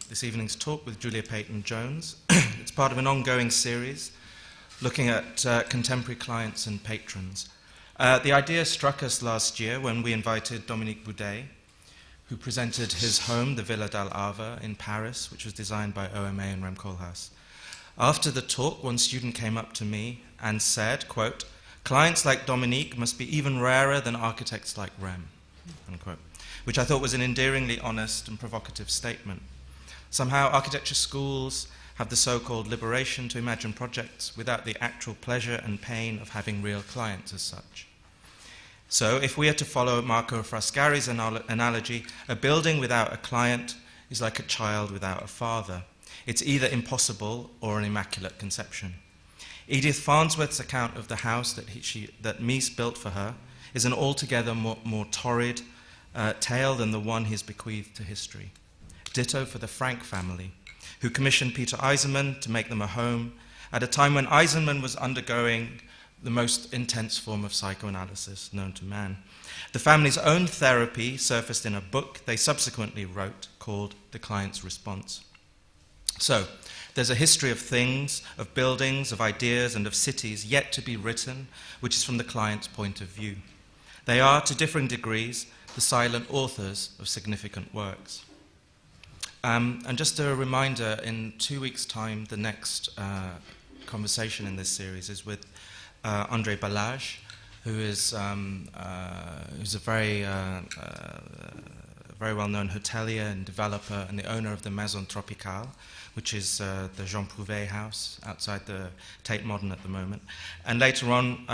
this evening's talk with Julia Peyton-Jones. It's part of an ongoing series looking at contemporary clients and patrons. The idea struck us last year when we invited Dominique Boudet, who presented his home, the Villa dal Ava in Paris, which was designed by OMA and Rem Koolhaas. After the talk, one student came up to me and said, quote, "Clients like Dominique must be even rarer than architects like Rem," unquote, which I thought was an endearingly honest and provocative statement. Somehow, architecture schools have the so-called liberation to imagine projects without the actual pleasure and pain of having real clients as such. So, if we are to follow Marco Frascari's analogy, a building without a client is like a child without a father. It's either impossible or an immaculate conception. Edith Farnsworth's account of the house that Mies built for her is an altogether more torrid tale than the one he's bequeathed to history. Ditto for the Frank family, who commissioned Peter Eisenman to make them a home at a time when Eisenman was undergoing the most intense form of psychoanalysis known to man. The family's own therapy surfaced in a book they subsequently wrote called The Client's Response. So, there's a history of things, of buildings, of ideas, and of cities yet to be written, which is from the client's point of view. They are, to differing degrees, the silent authors of significant works. And just a reminder, in 2 weeks' time, the next conversation in this series is with André Balage, who's a very well-known hotelier and developer and the owner of the Maison Tropicale, which is the Jean Prouvé house outside the Tate Modern at the moment. And later on,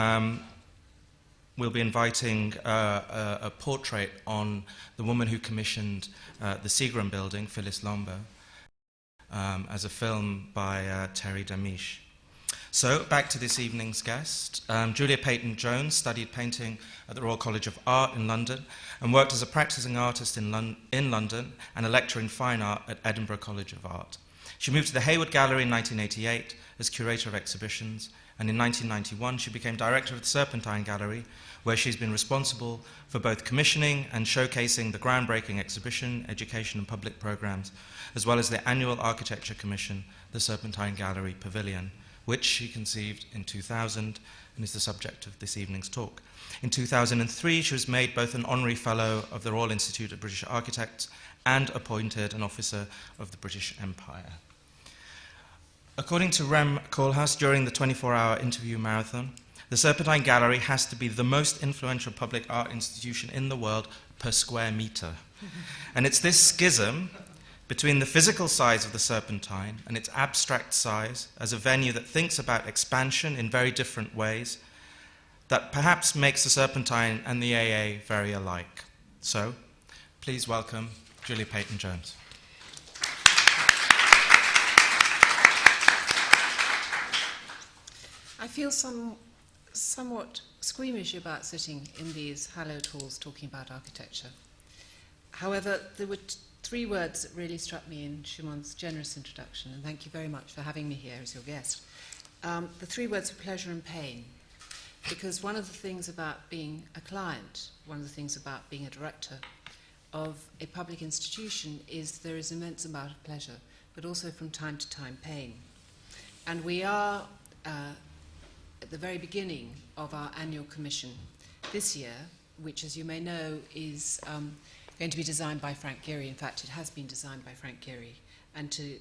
we'll be inviting a portrait on the woman who commissioned the Seagram building, Phyllis Lomba, as a film by Terry Damisch. So, back to this evening's guest. Julia Peyton-Jones studied painting at the Royal College of Art in London and worked as a practising artist in London and a lecturer in fine art at Edinburgh College of Art. She moved to the Hayward Gallery in 1988 as curator of exhibitions, and in 1991 she became director of the Serpentine Gallery, where she's been responsible for both commissioning and showcasing the groundbreaking exhibition, education and public programs, as well as the annual architecture commission, the Serpentine Gallery Pavilion, which she conceived in 2000 and is the subject of this evening's talk. In 2003, she was made both an honorary fellow of the Royal Institute of British Architects and appointed an officer of the British Empire. According to Rem Koolhaas, during the 24-hour interview marathon, the Serpentine Gallery has to be the most influential public art institution in the world per square meter. And it's this schism between the physical size of the Serpentine and its abstract size as a venue that thinks about expansion in very different ways that perhaps makes the Serpentine and the AA very alike. So, please welcome Julia Peyton-Jones. I feel somewhat squeamish about sitting in these hallowed halls talking about architecture. However, there were three words that really struck me in Schuman's generous introduction, and thank you very much for having me here as your guest. The three words were pleasure and pain, because one of the things about being a client, one of the things about being a director of a public institution is there is an immense amount of pleasure, but also from time to time pain. And we are at the very beginning of our annual commission this year, which, as you may know, is going to be designed by Frank Gehry. In fact, it has been designed by Frank Gehry. And to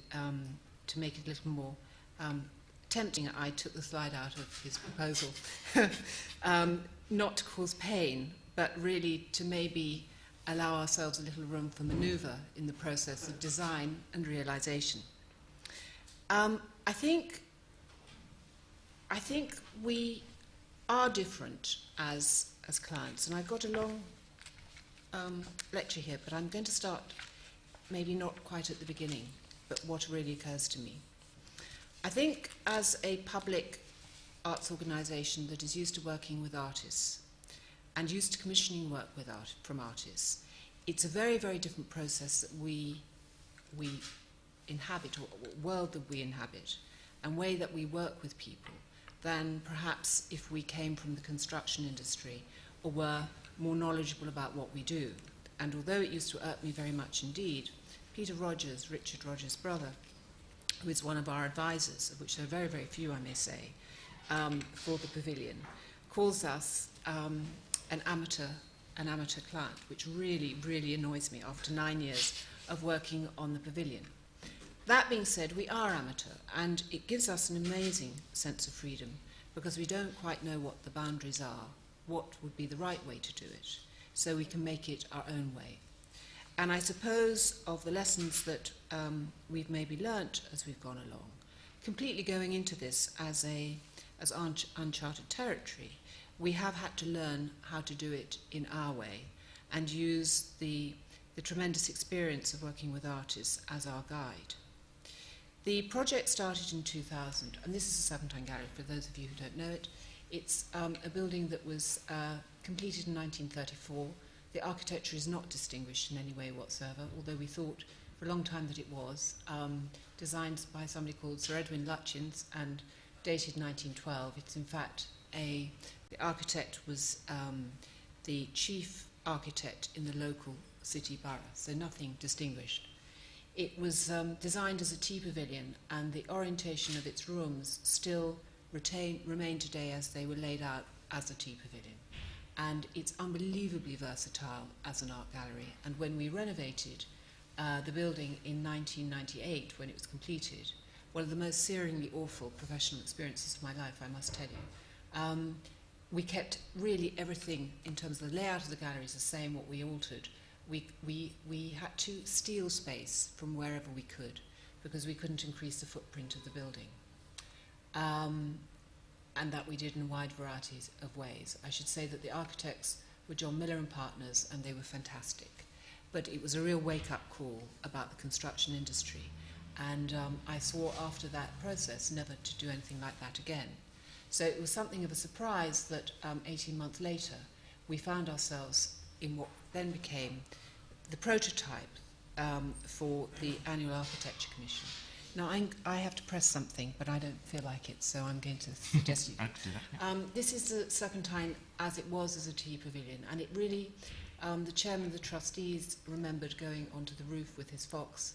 make it a little more tempting, I took the slide out of his proposal, not to cause pain, but really to maybe allow ourselves a little room for manoeuvre in the process of design and realization. I think we are different as clients, and I've got a long lecture here, but I'm going to start maybe not quite at the beginning, but what really occurs to me. I think as a public arts organisation that is used to working with artists and used to commissioning work from artists, it's a very, very different process that we inhabit, or world that we inhabit, and way that we work with people than perhaps if we came from the construction industry or were more knowledgeable about what we do. And although it used to irk me very much indeed Peter Rogers, Richard Rogers' brother, who is one of our advisors, of which there are very, very few, I may say, for the Pavilion, calls us an amateur client, which really, really annoys me after 9 years of working on the Pavilion. That being said, we are amateur, and it gives us an amazing sense of freedom because we don't quite know what the boundaries are, what would be the right way to do it, so we can make it our own way. And I suppose of the lessons that we've maybe learnt as we've gone along, completely going into this as uncharted territory, we have had to learn how to do it in our way and use the tremendous experience of working with artists as our guide. The project started in 2000, and this is the Serpentine Gallery, for those of you who don't know it. It's a building that was completed in 1934. The architecture is not distinguished in any way whatsoever, although we thought for a long time that it was. Designed by somebody called Sir Edwin Lutyens and dated 1912. It's in fact the architect was the chief architect in the local city borough, so nothing distinguished. It was designed as a tea pavilion, and the orientation of its rooms still remain today as they were laid out as a tea pavilion. And it's unbelievably versatile as an art gallery. And when we renovated the building in 1998, when it was completed, one of the most searingly awful professional experiences of my life, I must tell you. We kept really everything in terms of the layout of the gallery is the same. What we altered, we had to steal space from wherever we could because we couldn't increase the footprint of the building. And that we did in a wide variety of ways. I should say that the architects were John Miller and Partners, and they were fantastic. But it was a real wake-up call about the construction industry. And I swore after that process never to do anything like that again. So it was something of a surprise that 18 months later, we found ourselves in what then became the prototype for the annual Architecture Commission. Now, I have to press something, but I don't feel like it, so I'm going to suggest you. I could do that, yeah. This is the Serpentine as it was as a tea pavilion, and it really, the chairman of the trustees remembered going onto the roof with his fox,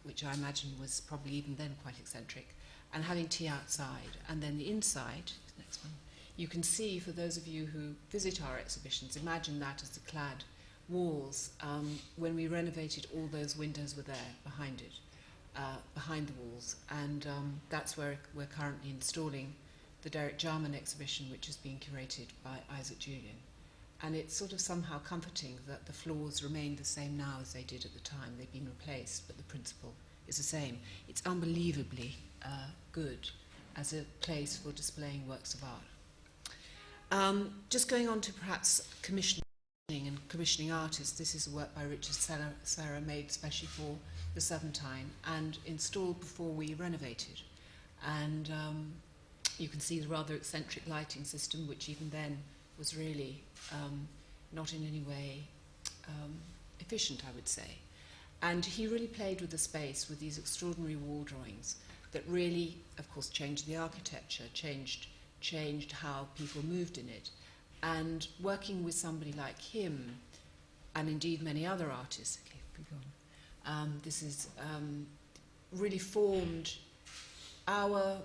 which I imagine was probably even then quite eccentric, and having tea outside. And then the inside, next one, you can see, for those of you who visit our exhibitions, imagine that as the clad walls. When we renovated, all those windows were there behind it. Behind the walls, and that's where we're currently installing the Derek Jarman exhibition, which is being curated by Isaac Julian. And it's sort of somehow comforting that the floors remain the same now as they did at the time. They've been replaced, but the principle is the same. It's unbelievably good as a place for displaying works of art. Just going on to perhaps commissioning and commissioning artists, this is a work by Richard Serra made especially for the Serpentine and installed before we renovated. And you can see the rather eccentric lighting system, which even then was really not in any way efficient, I would say. And he really played with the space with these extraordinary wall drawings that really, of course, changed the architecture, changed how people moved in it. And working with somebody like him, and indeed many other artists, okay, keep going. This is really formed our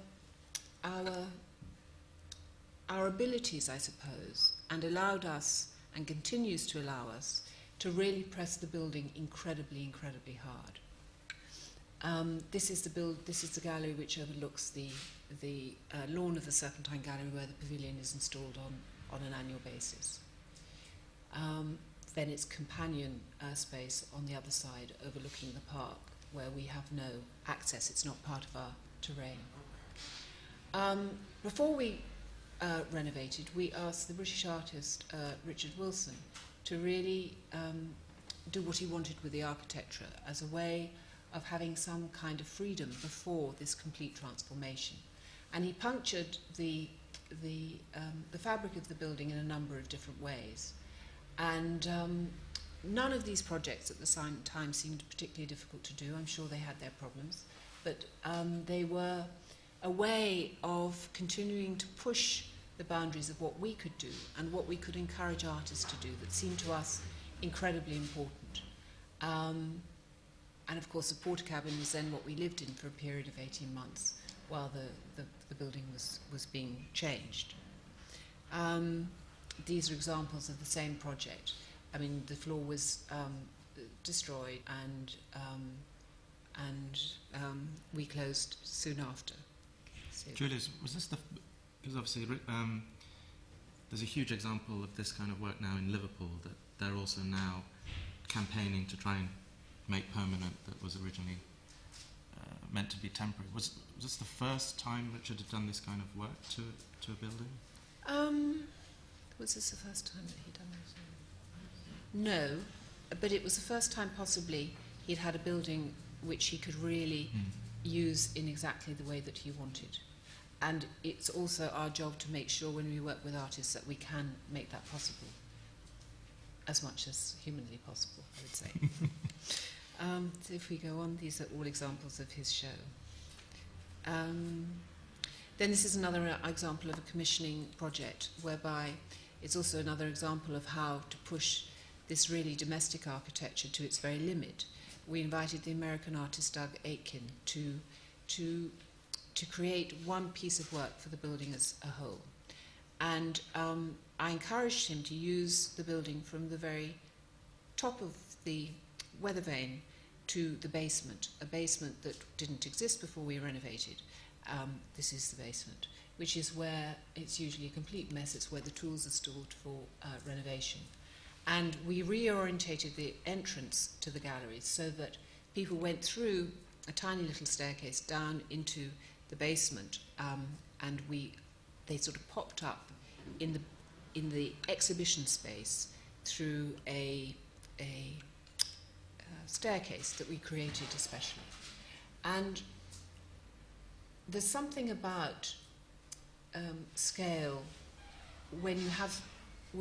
abilities, I suppose, and allowed us, and continues to allow us, to really press the building incredibly, incredibly hard. This is the gallery which overlooks the lawn of the Serpentine Gallery, where the pavilion is installed on an annual basis. Then its companion space on the other side, overlooking the park, where we have no access. It's not part of our terrain. Before we renovated, we asked the British artist Richard Wilson to really do what he wanted with the architecture as a way of having some kind of freedom before this complete transformation. And he punctured the fabric of the building in a number of different ways. And none of these projects at the same time seemed particularly difficult to do. I'm sure they had their problems, but they were a way of continuing to push the boundaries of what we could do and what we could encourage artists to do that seemed to us incredibly important. and of course the porter cabin was then what we lived in for a period of 18 months while the building was being changed. These are examples of the same project. I mean, the floor was destroyed, and we closed soon after. So Julius, was this because obviously there's a huge example of this kind of work now in Liverpool, that they're also now campaigning to try and make permanent that was originally meant to be temporary. Was this the first time Richard had done this kind of work to a building? Was this the first time that he'd done this? No, but it was the first time possibly he'd had a building which he could really use in exactly the way that he wanted. And it's also our job to make sure when we work with artists that we can make that possible, as much as humanly possible, I would say. So if we go on, these are all examples of his show. Then this is another example of a commissioning project, whereby it's also another example of how to push this really domestic architecture to its very limit. We invited the American artist Doug Aitken to create one piece of work for the building as a whole. And I encouraged him to use the building from the very top of the weather vane to the basement, a basement that didn't exist before we renovated. This is the basement, which is where it's usually a complete mess. It's where the tools are stored for renovation. And we reorientated the entrance to the gallery so that people went through a tiny little staircase down into the basement, and they sort of popped up in the exhibition space through a staircase that we created especially. And there's something about scale when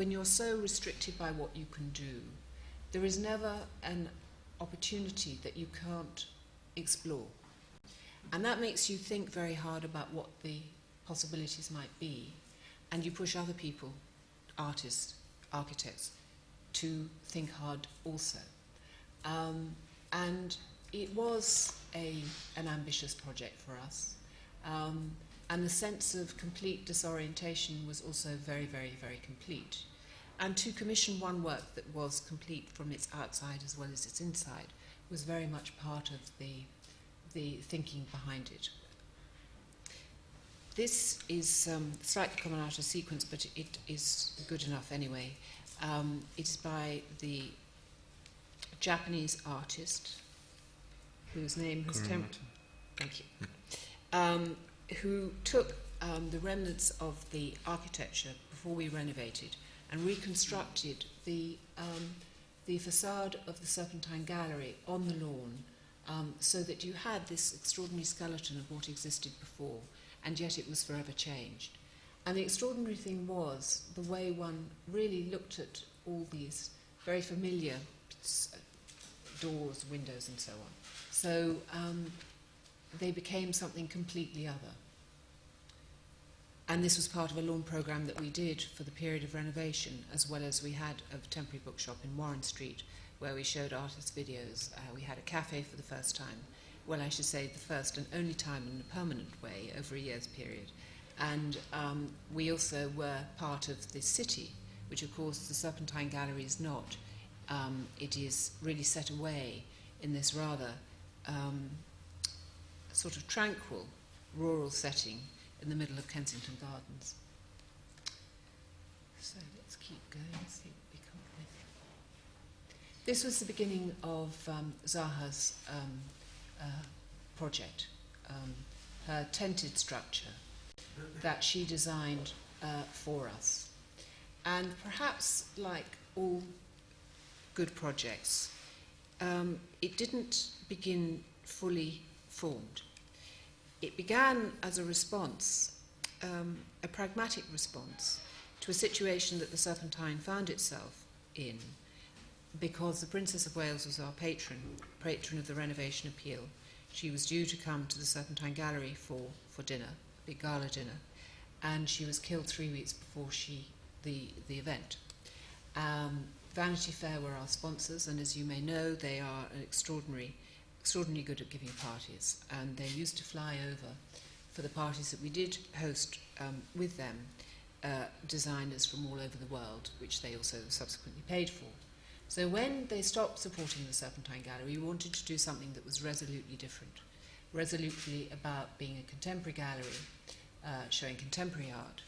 you're so restricted by what you can do. There is never an opportunity that you can't explore. And that makes you think very hard about what the possibilities might be. And you push other people, artists, architects, to think hard also. And it was an ambitious project for us. And the sense of complete disorientation was also very, very, very complete. And to commission one work that was complete from its outside as well as its inside was very much part of the thinking behind it. This is slightly coming out of sequence, but it is good enough anyway. It is by the Japanese artist, whose name has thank you. Who took the remnants of the architecture before we renovated and reconstructed the facade of the Serpentine Gallery on the lawn, so that you had this extraordinary skeleton of what existed before, and yet it was forever changed. And the extraordinary thing was the way one really looked at all these very familiar doors, windows, and so on. So they became something completely other. And this was part of a lawn programme that we did for the period of renovation, as well as we had a temporary bookshop in Warren Street, where we showed artists' videos. We had a cafe for the first time. Well, I should say the first and only time in a permanent way over a year's period. And we also were part of this city, which of course the Serpentine Gallery is not. It is really set away in this rather sort of tranquil rural setting in the middle of Kensington Gardens. So let's keep going and see what we come up with. This was the beginning of Zaha's project, her tented structure that she designed for us. And perhaps like all good projects, it didn't begin fully formed. It began as a response, a pragmatic response to a situation that the Serpentine found itself in, because the Princess of Wales was our patron of the renovation appeal. She was due to come to the Serpentine Gallery for dinner, a big gala dinner, and she was killed 3 weeks before the event. Vanity Fair were our sponsors, and as you may know, they are an extraordinary extraordinarily good at giving parties, and they used to fly over for the parties that we did host with them, designers from all over the world, which they also subsequently paid for. So when they stopped supporting the Serpentine Gallery, we wanted to do something that was resolutely different, resolutely about being a contemporary gallery, showing contemporary art,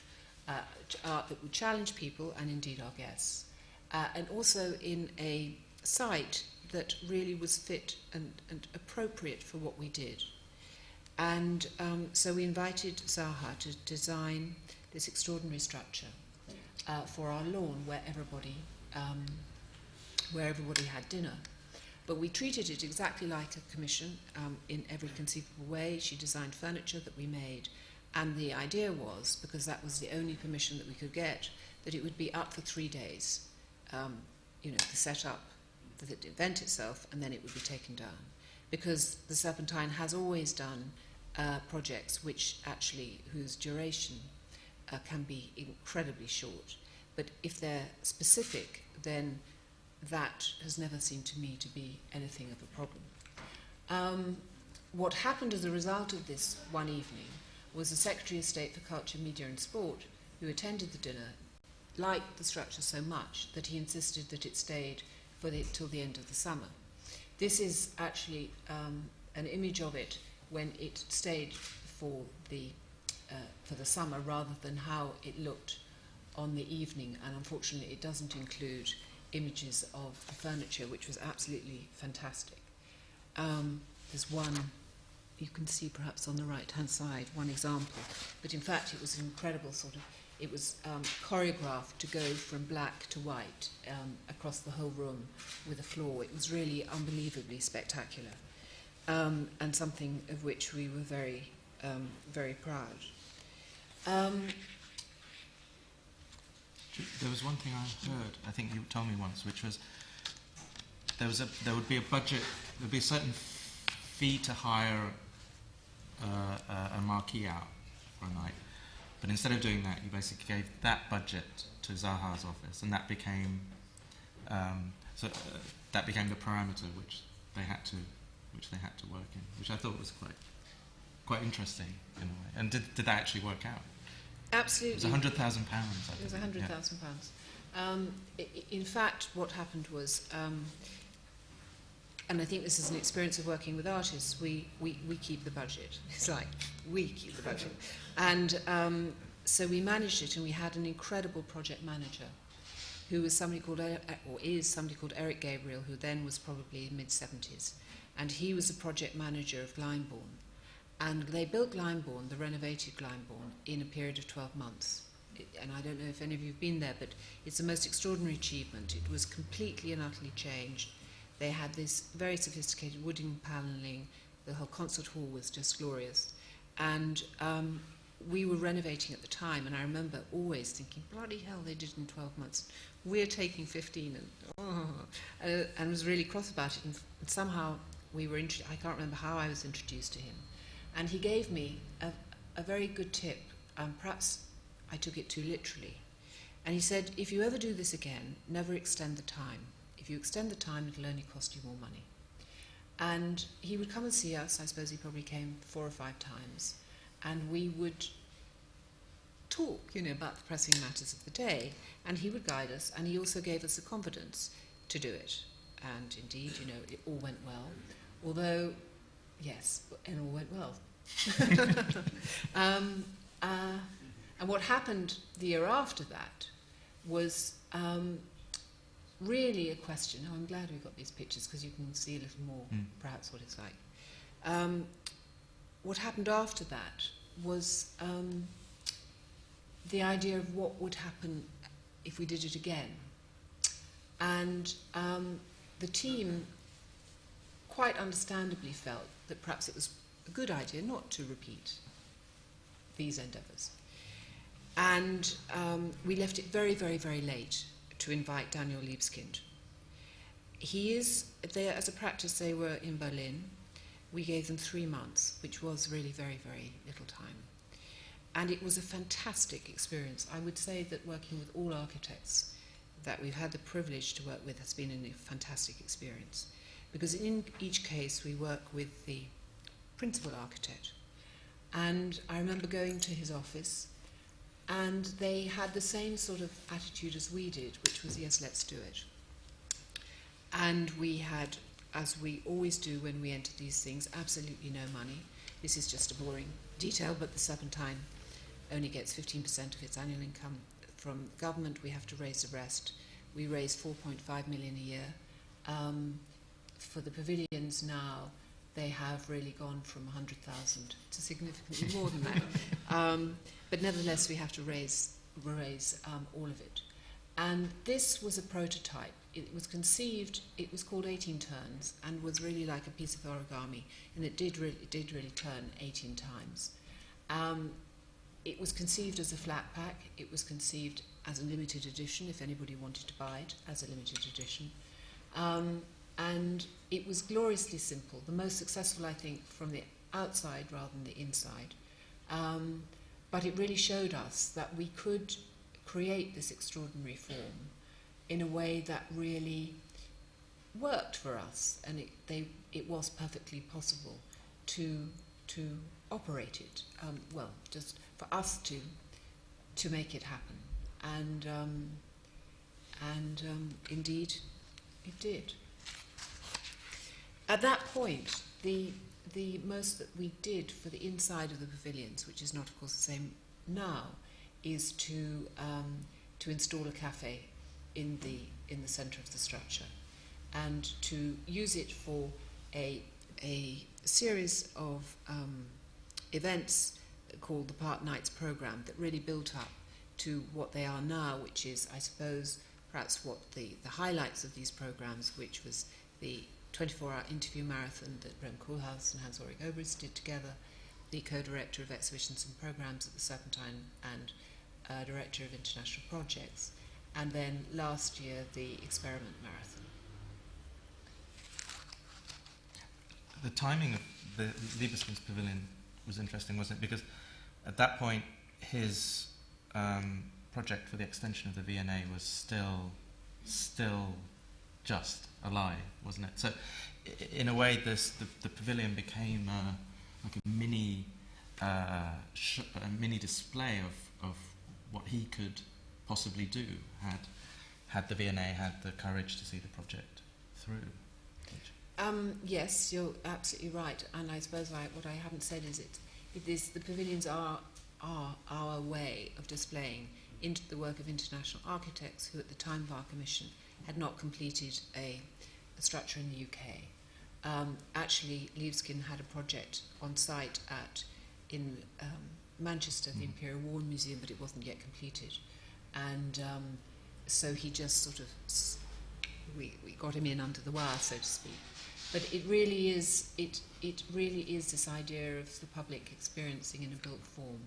art that would challenge people and indeed our guests, and also in a site that really was fit and appropriate for what we did. And so we invited Zaha to design this extraordinary structure for our lawn where everybody had dinner. But we treated it exactly like a commission in every conceivable way. She designed furniture that we made, and the idea was, because that was the only permission that we could get, that it would be up for 3 days, the setup, the event itself, and then it would be taken down. Because the Serpentine has always done projects whose duration can be incredibly short. But if they're specific, then that has never seemed to me to be anything of a problem. What happened as a result of this one evening was the Secretary of State for Culture, Media and Sport, who attended the dinner, liked the structure so much that he insisted that it stayed till the end of the summer. This is actually an image of it when it stayed for the summer rather than how it looked on the evening, and unfortunately it doesn't include images of the furniture, which was absolutely fantastic. There's one you can see perhaps on the right-hand side, one example, but in fact it was an incredible it was choreographed to go from black to white across the whole room with a floor. It was really unbelievably spectacular, and something of which we were very, very proud. There was one thing I heard, I think you told me once, which was there would be a budget, there would be a certain fee to hire a marquee out for a night. But instead of doing that, you basically gave that budget to Zaha's office, and that became that became the parameter which they had to work in, which I thought was quite interesting in a way. And did that actually work out? Absolutely. It was £100,000. It was £100,000. In fact, what happened was, and I think this is an experience of working with artists, we keep the budget. It's like, we keep the budget. And so we managed it, and we had an incredible project manager who was somebody called, is somebody called Eric Gabriel, who then was probably mid-70s. And he was the project manager of Glyndebourne. And they built Glyndebourne, the renovated Glyndebourne, in a period of 12 months. And I don't know if any of you have been there, but it's the most extraordinary achievement. It was completely and utterly changed. They had this very sophisticated wooden panelling. The whole concert hall was just glorious. And we were renovating at the time, and I remember always thinking, bloody hell, they did it in 12 months. We're taking 15, and was really cross about it. And somehow we were, I can't remember how I was introduced to him. And he gave me a very good tip. Perhaps I took it too literally. And he said, if you ever do this again, never extend the time. If you extend the time, it'll only cost you more money. And he would come and see us. I suppose he probably came 4 or 5 times. And we would talk, about the pressing matters of the day. And he would guide us. And he also gave us the confidence to do it. And indeed, it all went well. Although, yes, it all went well. And what happened the year after that was really a question. Oh, I'm glad we got these pictures because you can see a little more perhaps what it's like. What happened after that was the idea of what would happen if we did it again. And the team quite understandably felt that perhaps it was a good idea not to repeat these endeavours. And we left it very, very, very late to invite Daniel Libeskind. He is there as a practice. They were in Berlin. We gave them 3 months, which was really very, very little time. And it was a fantastic experience. I would say that working with all architects that we've had the privilege to work with has been a fantastic experience. because in each case we work with the principal architect. And I remember going to his office, and they had the same sort of attitude as we did, which was, yes, let's do it. And we had, as we always do when we enter these things, absolutely no money. This is just a boring detail, but the Serpentine only gets 15% of its annual income from the government. We have to raise the rest. We raise 4.5 million a year. For the pavilions now, they have really gone from 100,000 to significantly more than that. But nevertheless, we have to raise all of it. And this was a prototype. It was conceived, it was called 18 turns, and was really like a piece of origami, and it did really turn 18 times. It was conceived as a flat pack. It was conceived as a limited edition, if anybody wanted to buy it as a limited edition. And it was gloriously simple, the most successful, I think, from the outside rather than the inside. But it really showed us that we could create this extraordinary form in a way that really worked for us, and it was perfectly possible to operate it. Well, just for us to make it happen, and indeed, it did. At that point, the most that we did for the inside of the pavilions, which is not, of course, the same now, is to install a cafe in the centre of the structure, and to use it for a series of events called the Park Nights programme that really built up to what they are now, which is, I suppose, perhaps what the highlights of these programmes, which was the 24-hour interview marathon that Rem Koolhaas and Hans-Ulrich Obrist did together, the co-director of exhibitions and programmes at the Serpentine and director of international projects, and then last year the experiment marathon. The timing of the Liebeskunst Pavilion was interesting, wasn't it? Because at that point his project for the extension of the V&A was still just alive, wasn't it? So in a way the pavilion became like a mini display of what he could possibly do had the V&A had the courage to see the project through. Yes, you're absolutely right, and I suppose what I haven't said is the pavilions are our way of displaying into the work of international architects who at the time of our commission had not completed a structure in the UK. Actually, Libeskind had a project on site in Manchester, the Imperial War Museum, but it wasn't yet completed. And so he just sort of, we got him in under the wire, so to speak. But it really is this idea of the public experiencing in a built form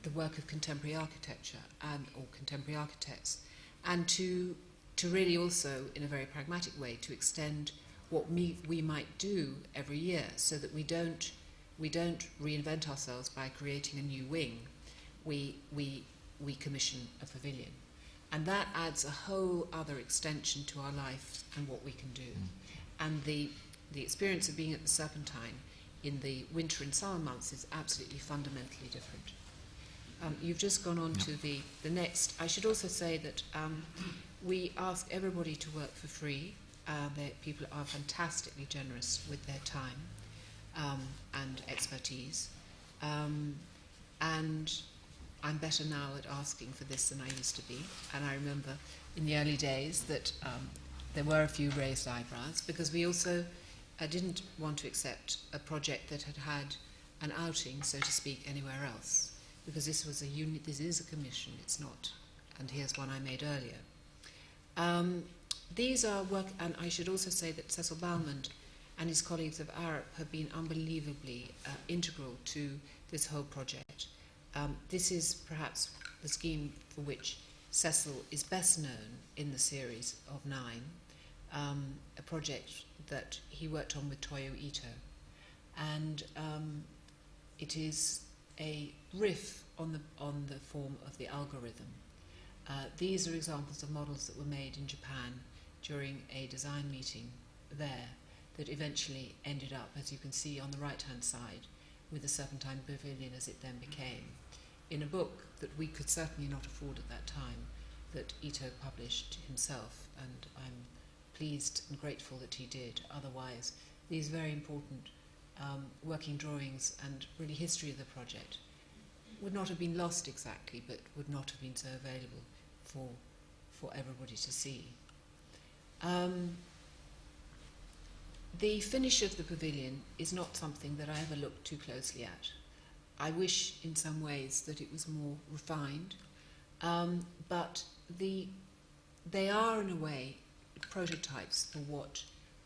the work of contemporary architecture or contemporary architects, and to really also, in a very pragmatic way, to extend what we might do every year, so that we don't reinvent ourselves by creating a new wing. We commission a pavilion, and that adds a whole other extension to our life and what we can do. And the experience of being at the Serpentine in the winter and summer months is absolutely fundamentally different. You've just gone on to the next. I should also say that we ask everybody to work for free. People are fantastically generous with their time and expertise. And I'm better now at asking for this than I used to be. And I remember in the early days that there were a few raised eyebrows, because we also didn't want to accept a project that had an outing, so to speak, anywhere else. Because this was this is a commission, it's not, and here's one I made earlier. These are work, and I should also say that Cecil Balmond and his colleagues of Arup have been unbelievably integral to this whole project. This is perhaps the scheme for which Cecil is best known in the series of 9, a project that he worked on with Toyo Ito. And it is a riff on the form of the algorithm. These are examples of models that were made in Japan during a design meeting there that eventually ended up, as you can see on the right-hand side, with the Serpentine Pavilion as it then became, in a book that we could certainly not afford at that time, that Ito published himself, and I'm pleased and grateful that he did. Otherwise, these very important working drawings and really history of the project would not have been lost exactly, but would not have been so available for everybody to see. The finish of the pavilion is not something that I ever looked too closely at. I wish in some ways that it was more refined, but they are in a way prototypes for what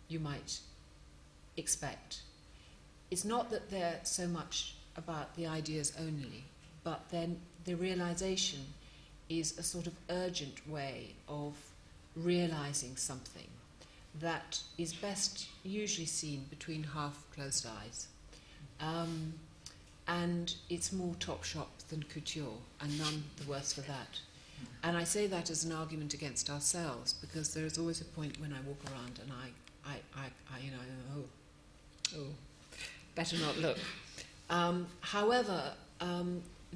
you might expect. It's not that they're so much about the ideas only, but then the realization is a sort of urgent way of realizing something that is best usually seen between half-closed eyes. And it's more top shop than couture, and none the worse for that. And I say that as an argument against ourselves, because there is always a point when I walk around and better not look. However,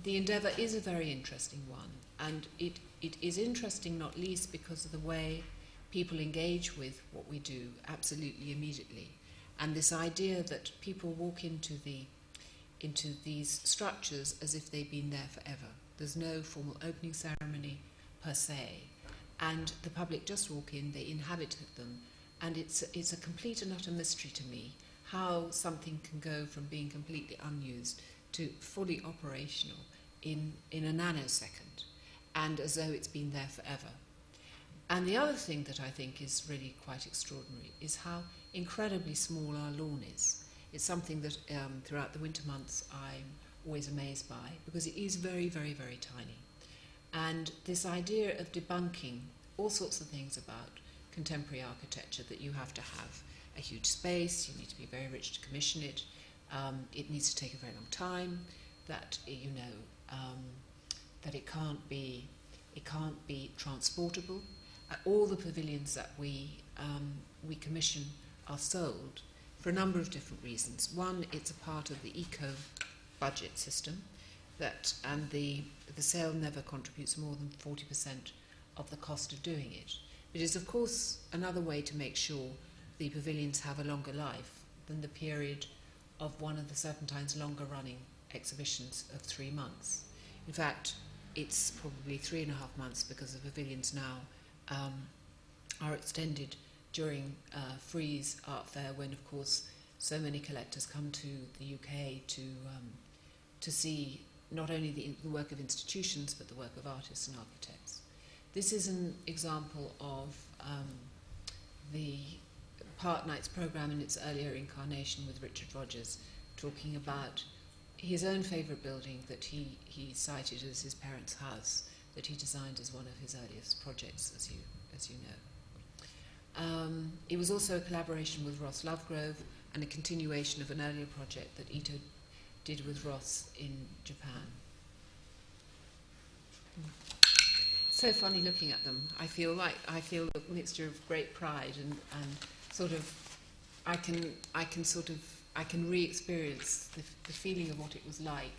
the endeavour is a very interesting one, and it is interesting not least because of the way people engage with what we do absolutely immediately, and this idea that people walk into these structures as if they've been there forever. There's no formal opening ceremony per se, and the public just walk in, they inhabit them, and it's a complete and utter mystery to me how something can go from being completely unused to fully operational in a nanosecond, and as though it's been there forever. And the other thing that I think is really quite extraordinary is how incredibly small our lawn is. It's something that throughout the winter months I'm always amazed by, because it is very, very, very tiny. And this idea of debunking all sorts of things about contemporary architecture, that you have to have a huge space, you need to be very rich to commission it, it needs to take a very long time, that that it can't be transportable. All the pavilions that we commission are sold for a number of different reasons. One, it's a part of the eco budget system, and the sale never contributes more than 40% of the cost of doing it. It is, of course, another way to make sure the pavilions have a longer life than the period of one of the Serpentine's longer running exhibitions of 3 months. In fact, it's probably 3.5 months, because the pavilions now are extended during Frieze Art Fair, when, of course, so many collectors come to the UK to see not only the work of institutions, but the work of artists and architects. This is an example of the Part Nights programme in its earlier incarnation, with Richard Rogers talking about his own favourite building that he cited as his parents' house, that he designed as one of his earliest projects, as you know. It was also a collaboration with Ross Lovegrove and a continuation of an earlier project that Ito did with Ross in Japan. So funny looking at them. I feel a mixture of great pride and sort of I can re-experience the feeling of what it was like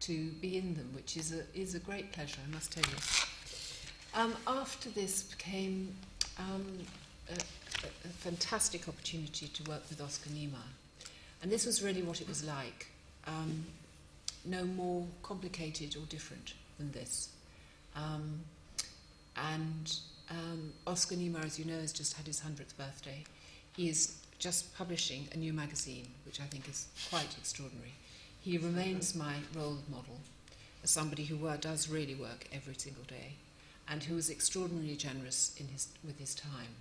to be in them, which is a great pleasure, I must tell you. After this became a fantastic opportunity to work with Oscar Niemeyer, and this was really what it was like. No more complicated or different than this. Oscar Niemeyer, as you know, has just had his 100th birthday. He is just publishing a new magazine, which I think is quite extraordinary. He remains my role model as somebody who does really work every single day, and who is extraordinarily generous with his time.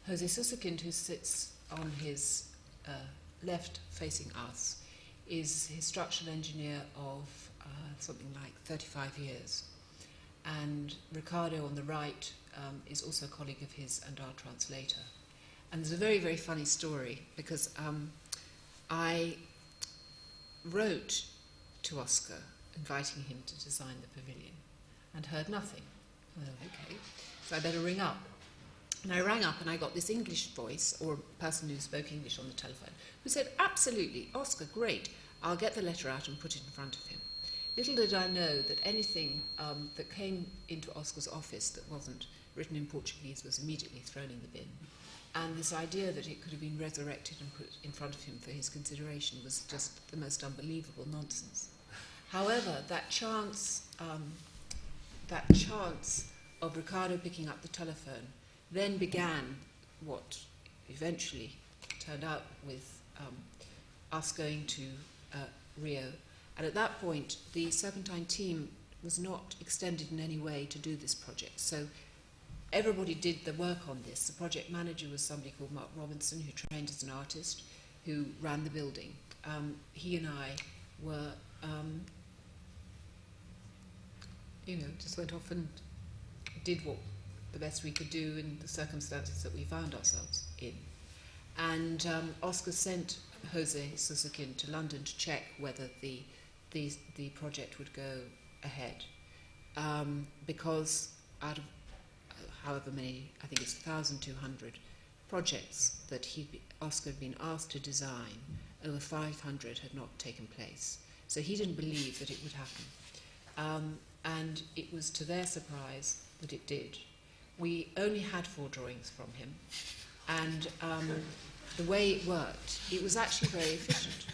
Jose Susskind, who sits on his left facing us, is his structural engineer of something like 35 years. And Ricardo on the right is also a colleague of his and our translator. And there's a very, very funny story, because I wrote to Oscar inviting him to design the pavilion and heard nothing. Oh, okay, so I better ring up. And I rang up and I got this English voice, or a person who spoke English on the telephone, who said, absolutely, Oscar, great, I'll get the letter out and put it in front of him. Little did I know that anything that came into Oscar's office that wasn't written in Portuguese was immediately thrown in the bin. And this idea that it could have been resurrected and put in front of him for his consideration was just the most unbelievable nonsense. However, that chance of Ricardo picking up the telephone then began what eventually turned out with us going to Rio. And at that point, the Serpentine team was not extended in any way to do this project. So everybody did the work on this. The project manager was somebody called Mark Robinson, who trained as an artist, who ran the building. He and I were, just went off and did what the best we could do in the circumstances that we found ourselves in. And Oscar sent Jose Suzukin to London to check whether the project would go ahead, because out of however many, I think it's 1,200 projects that Oscar had been asked to design, over 500 had not taken place. So he didn't believe that it would happen. And it was to their surprise that it did. We only had 4 drawings from him, and the way it worked, it was actually very efficient.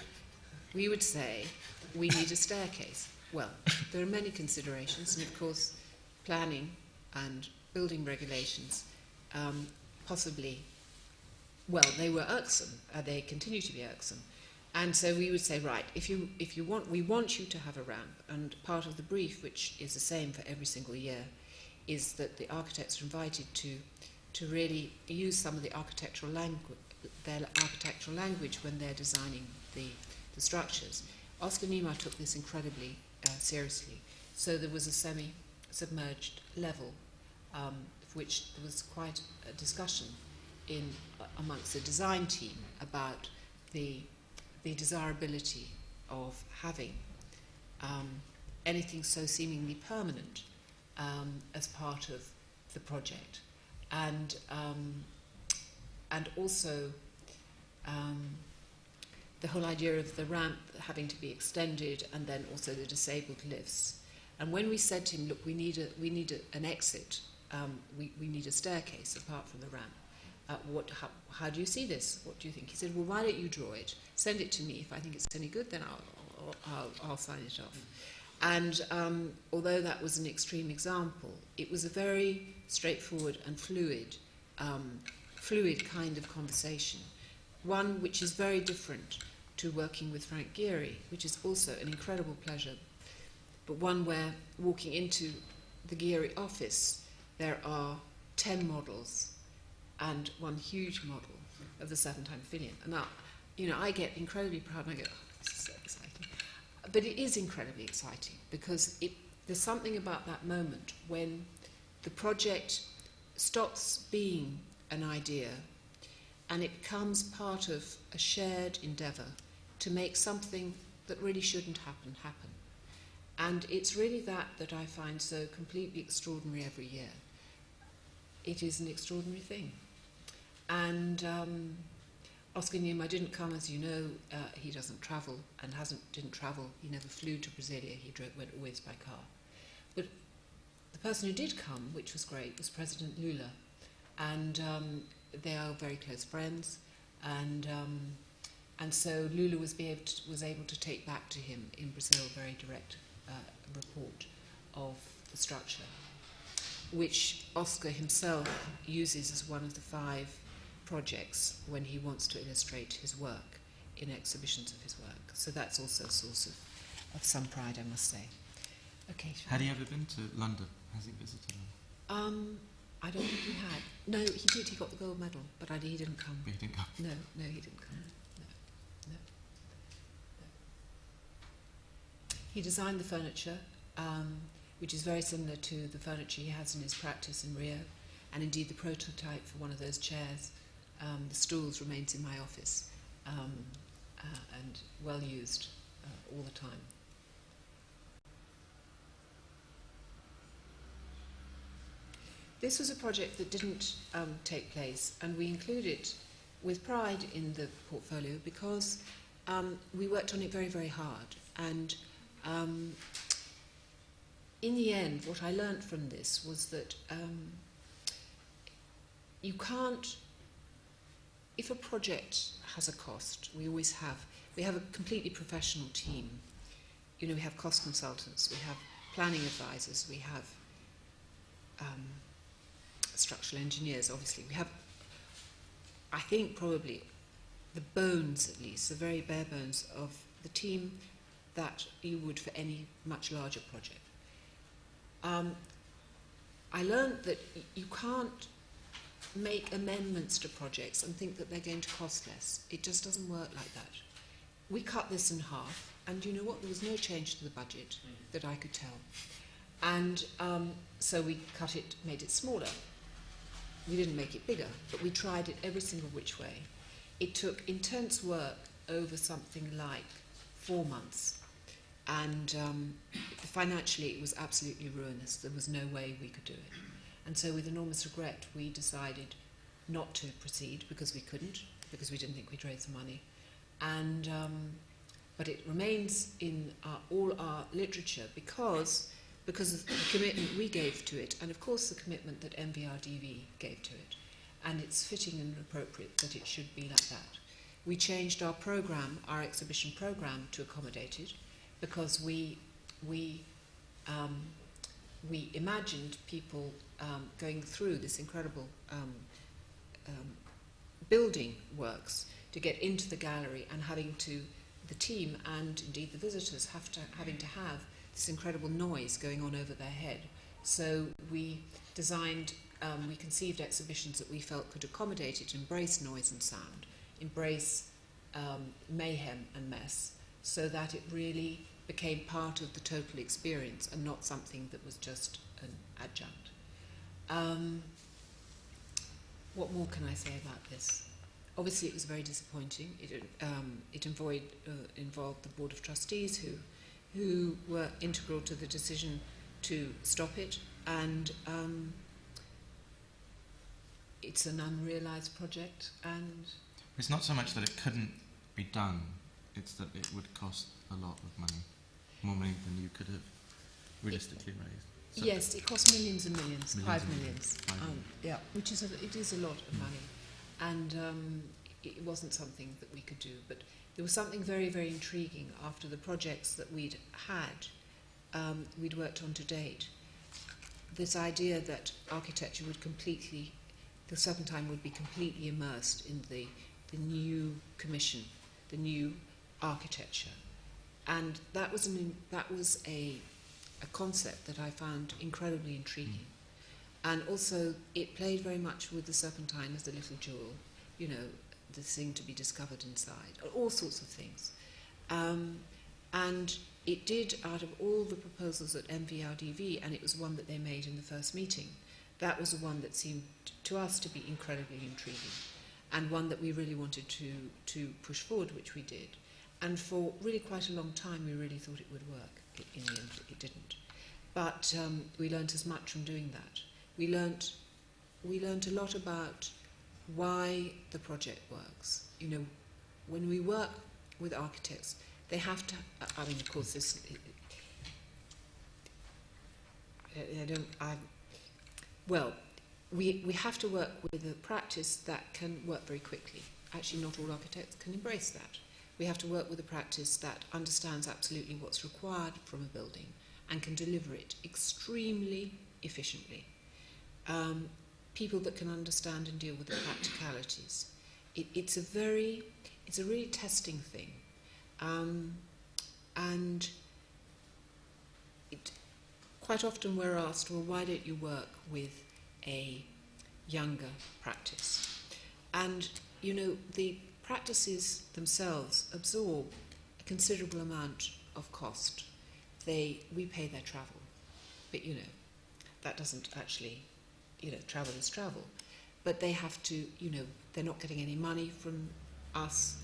We would say, we need a staircase. Well, there are many considerations, and of course, planning and building regulations possibly, well, they were irksome, they continue to be irksome. And so we would say, right, if you want, we want you to have a ramp, and part of the brief, which is the same for every single year, is that the architects are invited to really use some of the architectural language when they're designing the structures. Oscar Niemeyer took this incredibly seriously. So there was a semi-submerged level, which there was quite a discussion amongst the design team about the desirability of having anything so seemingly permanent as part of the project, and also the whole idea of the ramp having to be extended, and then also the disabled lifts. And when we said to him, look, we need an exit, we need a staircase apart from the ramp. How do you see this? What do you think? He said, well, why don't you draw it? Send it to me. If I think it's any good, then I'll sign it off. And although that was an extreme example, it was a very straightforward and fluid kind of conversation. One which is very different to working with Frank Gehry, which is also an incredible pleasure, but one where, walking into the Gehry office, there are 10 models and one huge model of the Serpentine Pavilion. And now, I get incredibly proud, and I go, oh, this is so exciting. But it is incredibly exciting, because there's something about that moment when the project stops being an idea and it becomes part of a shared endeavour to make something that really shouldn't happen. And it's really that I find so completely extraordinary every year. It is an extraordinary thing. And Oscar Niemeyer didn't come, as you know. He doesn't travel and didn't travel. He never flew to Brasilia. He went always by car. But the person who did come, which was great, was President Lula. And they are very close friends. And so Lula was able to take back to him in Brazil a very direct report of the structure, which Oscar himself uses as one of the 5 projects when he wants to illustrate his work in exhibitions of his work. So that's also a source of some pride, I must say. Okay. Had he ever been to London? Has he visited London? I don't think he had. No, he did. He got the gold medal, but he didn't come. But he didn't come? No, he didn't come. No. He designed the furniture, which is very similar to the furniture he has in his practice in Rio, and indeed the prototype for one of those chairs, the stools, remains in my office, and well used all the time. This was a project that didn't take place, and we include it with pride in the portfolio because we worked on it very, very hard. And in the end, what I learnt from this was that you can't, if a project has a cost, we have a completely professional team. You know, we have cost consultants, we have planning advisors, we have structural engineers, obviously. We have, I think, probably the bones, at least, the very bare bones of the team that you would for any much larger project. I learned that you can't make amendments to projects and think that they're going to cost less. It just doesn't work like that. We cut this in half, and you know what? There was no change to the budget that I could tell. And so we cut it, made it smaller. We didn't make it bigger, but we tried it every single which way. It took intense work over something like 4 months. And financially, it was absolutely ruinous. There was no way we could do it. And so with enormous regret, we decided not to proceed because we couldn't, because we didn't think we'd raise the money. And, but it remains in all our literature because of the commitment we gave to it, and of course the commitment that MVRDV gave to it. And it's fitting and appropriate that it should be like that. We changed our program, our exhibition program, to accommodate it, because we imagined people going through this incredible building works to get into the gallery, and having to, the team and indeed the visitors having to have this incredible noise going on over their head. So we designed, we conceived exhibitions that we felt could accommodate it, embrace noise and sound, embrace mayhem and mess, so that it really became part of the total experience and not something that was just an adjunct. What more can I say about this? Obviously, it was very disappointing. It involved the Board of Trustees who were integral to the decision to stop it, and it's an unrealised project. And it's not so much that it couldn't be done, it's that it would cost a lot of money, more money than you could have realistically raised. So yes, it cost millions and millions, millions 5 millions. Yeah, which is it is a lot of money, and it wasn't something that we could do. But there was something very, very intriguing after the projects that we'd worked on to date. This idea that architecture would completely, the Serpentine would be completely immersed in the new commission, the new architecture, and that was a concept that I found incredibly intriguing. And also it played very much with the Serpentine as the little jewel, you know, the thing to be discovered inside, all sorts of things. And it did, out of all the proposals at MVRDV, and it was one that they made in the first meeting, that was the one that seemed to us to be incredibly intriguing, and one that we really wanted to push forward, which we did. And for really quite a long time we really thought it would work. In the end it didn't. But we learnt as much from doing that. We learnt a lot about why the project works. You know, when we work with architects, they have to, I mean, of course, this, we have to work with a practice that can work very quickly. Actually, not all architects can embrace that. We have to work with a practice that understands absolutely what's required from a building and can deliver it extremely efficiently. People that can understand and deal with the practicalities. It's a really testing thing. And quite often we're asked, well, why don't you work with a younger practice? And, you know, the practices themselves absorb a considerable amount of cost. We pay their travel, but, you know, that doesn't actually, you know, travel is travel. But they have to, you know, they're not getting any money from us.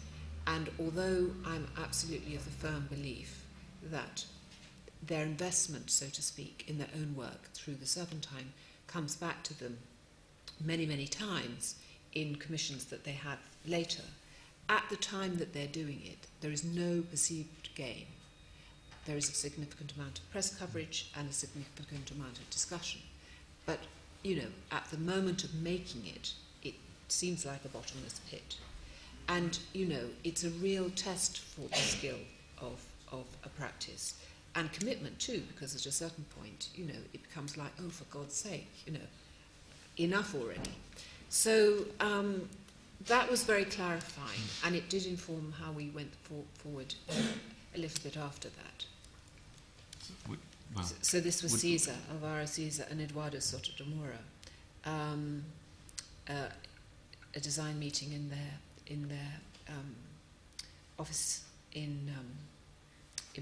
And although I'm absolutely of the firm belief that their investment, so to speak, in their own work through the Serpentine comes back to them many, many times in commissions that they have later. At the time that they're doing it, there is no perceived gain. There is a significant amount of press coverage and a significant amount of discussion. But, you know, at the moment of making it, it seems like a bottomless pit. And, you know, it's a real test for the skill of a practice. And commitment too, because at a certain point, you know, it becomes like, oh, for God's sake, you know, enough already. So that was very clarifying, and it did inform how we went forward a little bit after that. So this was Caesar, Alvaro Caesar, and Eduardo Soto de Moura, a design meeting in their office in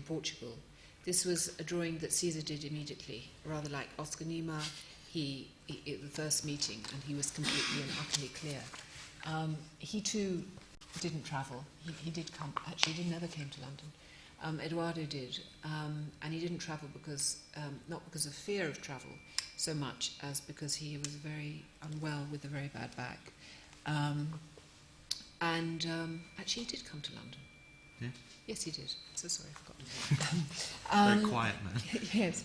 Portugal. This was a drawing that Caesar did immediately, rather like Oscar Niemeyer. The first meeting, and he was completely and utterly clear. He too didn't travel. He did come. Actually, he never came to London. Eduardo did, and he didn't travel because not because of fear of travel so much as because he was very unwell with a very bad back. Actually, he did come to London. Yeah. Yes, he did. So sorry, I forgot. Very quiet man. Yes.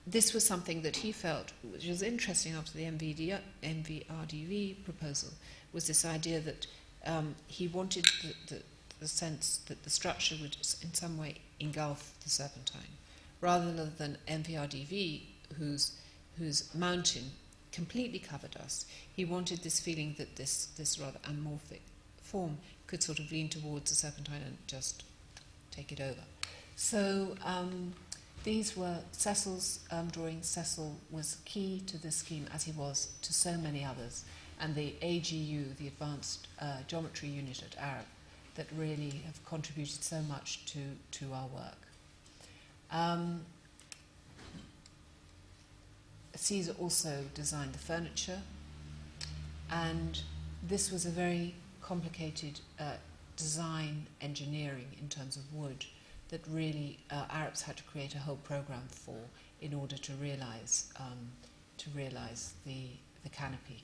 This was something that he felt, which was interesting after the MVRDV proposal, was this idea that he wanted the sense that the structure would in some way engulf the Serpentine, rather than MVRDV, whose mountain completely covered us. He wanted this feeling that this rather amorphic form could sort of lean towards the Serpentine and just take it over. So these were Cecil's drawings. Cecil was key to this scheme, as he was to so many others, and the AGU, the Advanced Geometry Unit at Arup, that really have contributed so much to our work. Caesar also designed the furniture, and this was a very complicated design engineering in terms of wood that really Arabs had to create a whole program for in order to realize the canopy.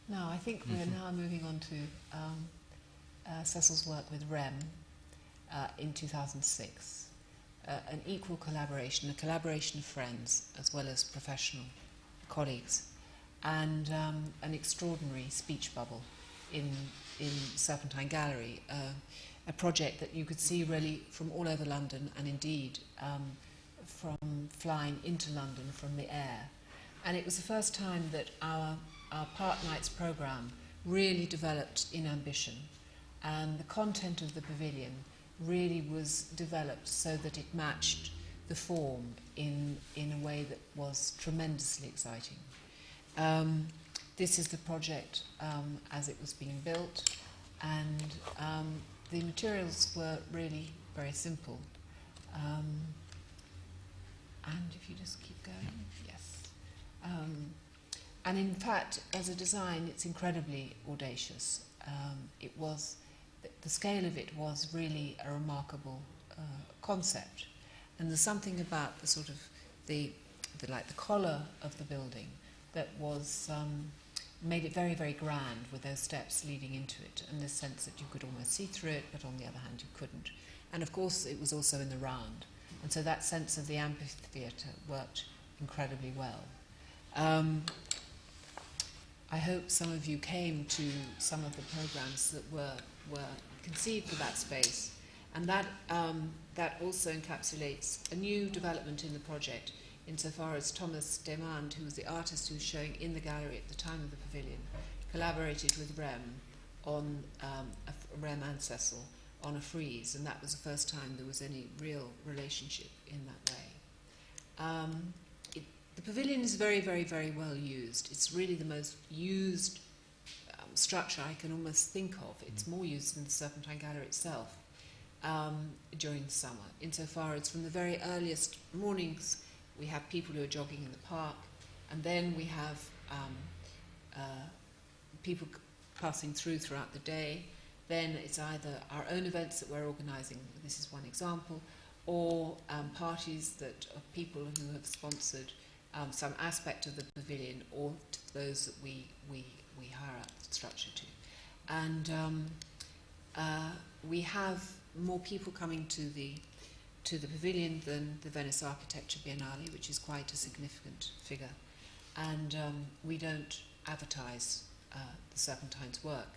Now, I think we're now moving on to Cecil's work with REM in 2006. An equal collaboration, a collaboration of friends as well as professional colleagues, and an extraordinary speech bubble in Serpentine Gallery, a project that you could see really from all over London, and indeed from flying into London from the air. And it was the first time that our Park Nights programme really developed in ambition, and the content of the pavilion really was developed so that it matched the form in a way that was tremendously exciting. This is the project as it was being built, and the materials were really very simple. And if you just keep going, yes. And in fact, as a design, it's incredibly audacious. The scale of it was really a remarkable concept, and there's something about the sort of the collar of the building that was made it very, very grand with those steps leading into it, and this sense that you could almost see through it, but on the other hand you couldn't. And of course it was also in the round, and so that sense of the amphitheatre worked incredibly well. I hope some of you came to some of the programmes that were conceived for that space, and that also encapsulates a new development in the project, insofar as Thomas Demand, who was the artist who was showing in the gallery at the time of the pavilion, collaborated with Rem on Rem and Cecil on a frieze, and that was the first time there was any real relationship in that way. The pavilion is very, very, very well used. It's really the most used structure I can almost think of. It's more used than the Serpentine Gallery itself during the summer, insofar as from the very earliest mornings we have people who are jogging in the park, and then we have people passing throughout the day. Then it's either our own events that we're organising, this is one example, or parties that of people who have sponsored some aspect of the pavilion, or those that we hire out the structure to. And we have more people coming to the pavilion than the Venice Architecture Biennale, which is quite a significant figure. And we don't advertise the Serpentine's work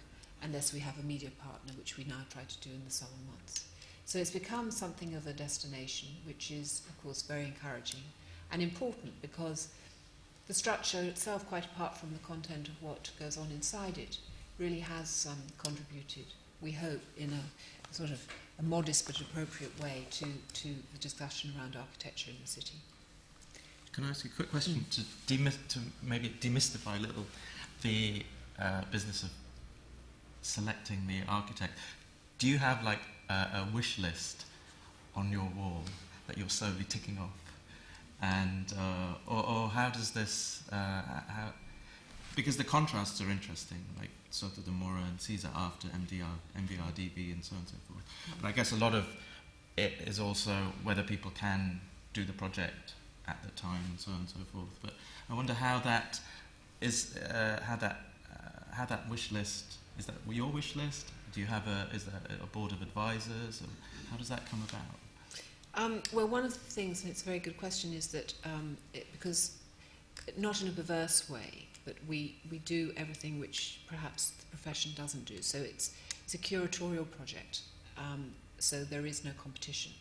unless we have a media partner, which we now try to do in the summer months. So it's become something of a destination, which is, of course, very encouraging and important, because the structure itself, quite apart from the content of what goes on inside it, really has contributed, we hope, in a sort of a modest but appropriate way to the discussion around architecture in the city. Can I ask you a quick question to maybe demystify a little the business of selecting the architect? Do you have like a wish list on your wall that you're slowly ticking off, and or how does this because the contrasts are interesting, like sort of the Mora and Caesar after MVRDB and so on and so forth. But I guess a lot of it is also whether people can do the project at the time and so on and so forth. But I wonder how that is, how that wish list, is that your wish list? Do you have is there a board of advisors? Or how does that come about? Well, one of the things, and it's a very good question, is that because not in a perverse way, but we do everything which perhaps the profession doesn't do. So it's a curatorial project, so there is no competition.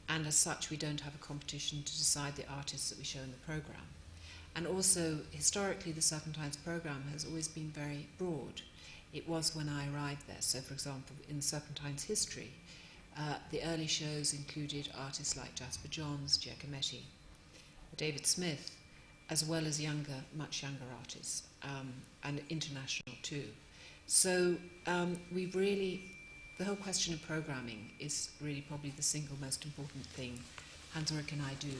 And as such, we don't have a competition to decide the artists that we show in the programme. And also, historically, the Serpentine's programme has always been very broad. It was when I arrived there. So, for example, in Serpentine's history, the early shows included artists like Jasper Johns, Giacometti, David Smith, as well as much younger artists, and international too. So we really, the whole question of programming is really probably the single most important thing Hans-Ulrich and I do.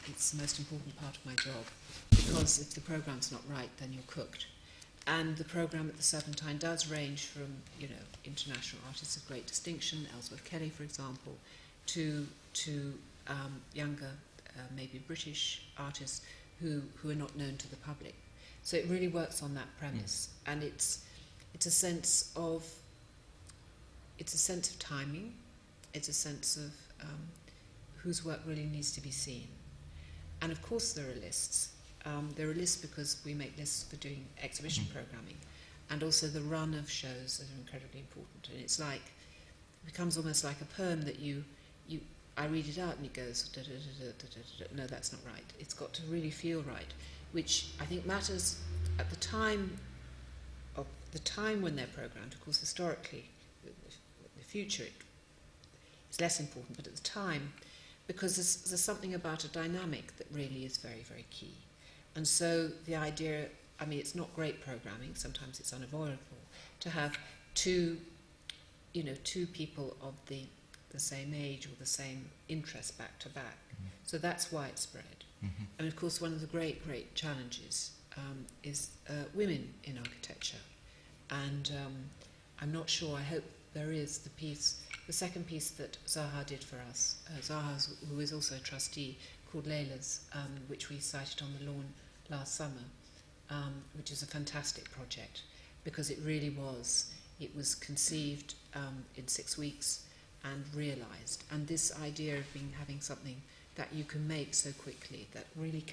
It's the most important part of my job, because if the programme's not right, then you're cooked. And the programme at the Serpentine does range from, international artists of great distinction, Ellsworth Kelly, for example, to younger, maybe British artists who are not known to the public. So it really works on that premise, and it's a sense of timing. It's a sense of whose work really needs to be seen, and of course there are lists. There are lists because we make lists for doing exhibition programming, and also the run of shows that are incredibly important. And it becomes almost like a poem that I read it out and it goes, da, da, da, da, da, da. No, that's not right. It's got to really feel right, which I think matters at the time when they're programmed. Of course, historically, in the future, it's less important, but at the time, because there's something about a dynamic that really is very, very key. And so the idea, it's not great programming, sometimes it's unavoidable, to have two people of the same age or the same interest back to back. So that's why it's spread. And of course, one of the great, great challenges is women in architecture. And I'm not sure, I hope there is the second piece that Zaha did for us. Zaha, who is also a trustee, called Layla's, which we cited on the lawn last summer, which is a fantastic project, because it really was. It was conceived in 6 weeks and realised. And this idea of having something that you can make so quickly, that really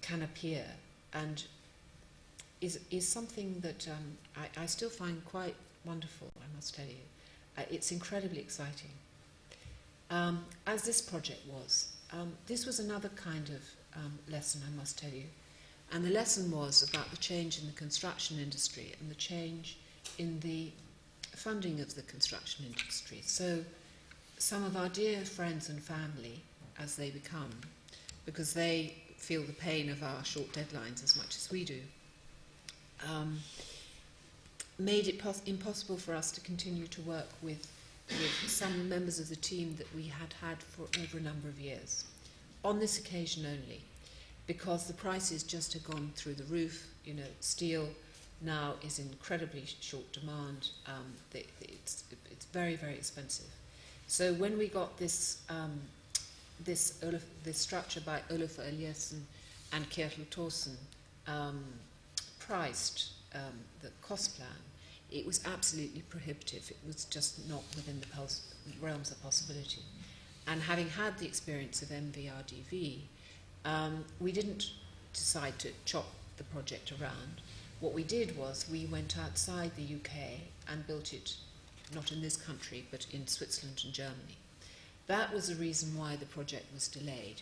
can appear, and is something that I still find quite wonderful, I must tell you. It's incredibly exciting. As this project was, this was another kind of lesson, I must tell you. And the lesson was about the change in the construction industry and the change in the funding of the construction industry. So some of our dear friends and family, as they become, because they feel the pain of our short deadlines as much as we do, made it impossible for us to continue to work with some members of the team that we had for over a number of years. On this occasion only, because the prices just had gone through the roof, steel, now is in incredibly short demand. It's very, very expensive. So when we got this this structure by Olafur Eliasson and Kjetil Thorsen priced the cost plan, it was absolutely prohibitive. It was just not within the realms of possibility. And having had the experience of MVRDV, we didn't decide to chop the project around. What we did was we went outside the UK and built it, not in this country, but in Switzerland and Germany. That was the reason why the project was delayed.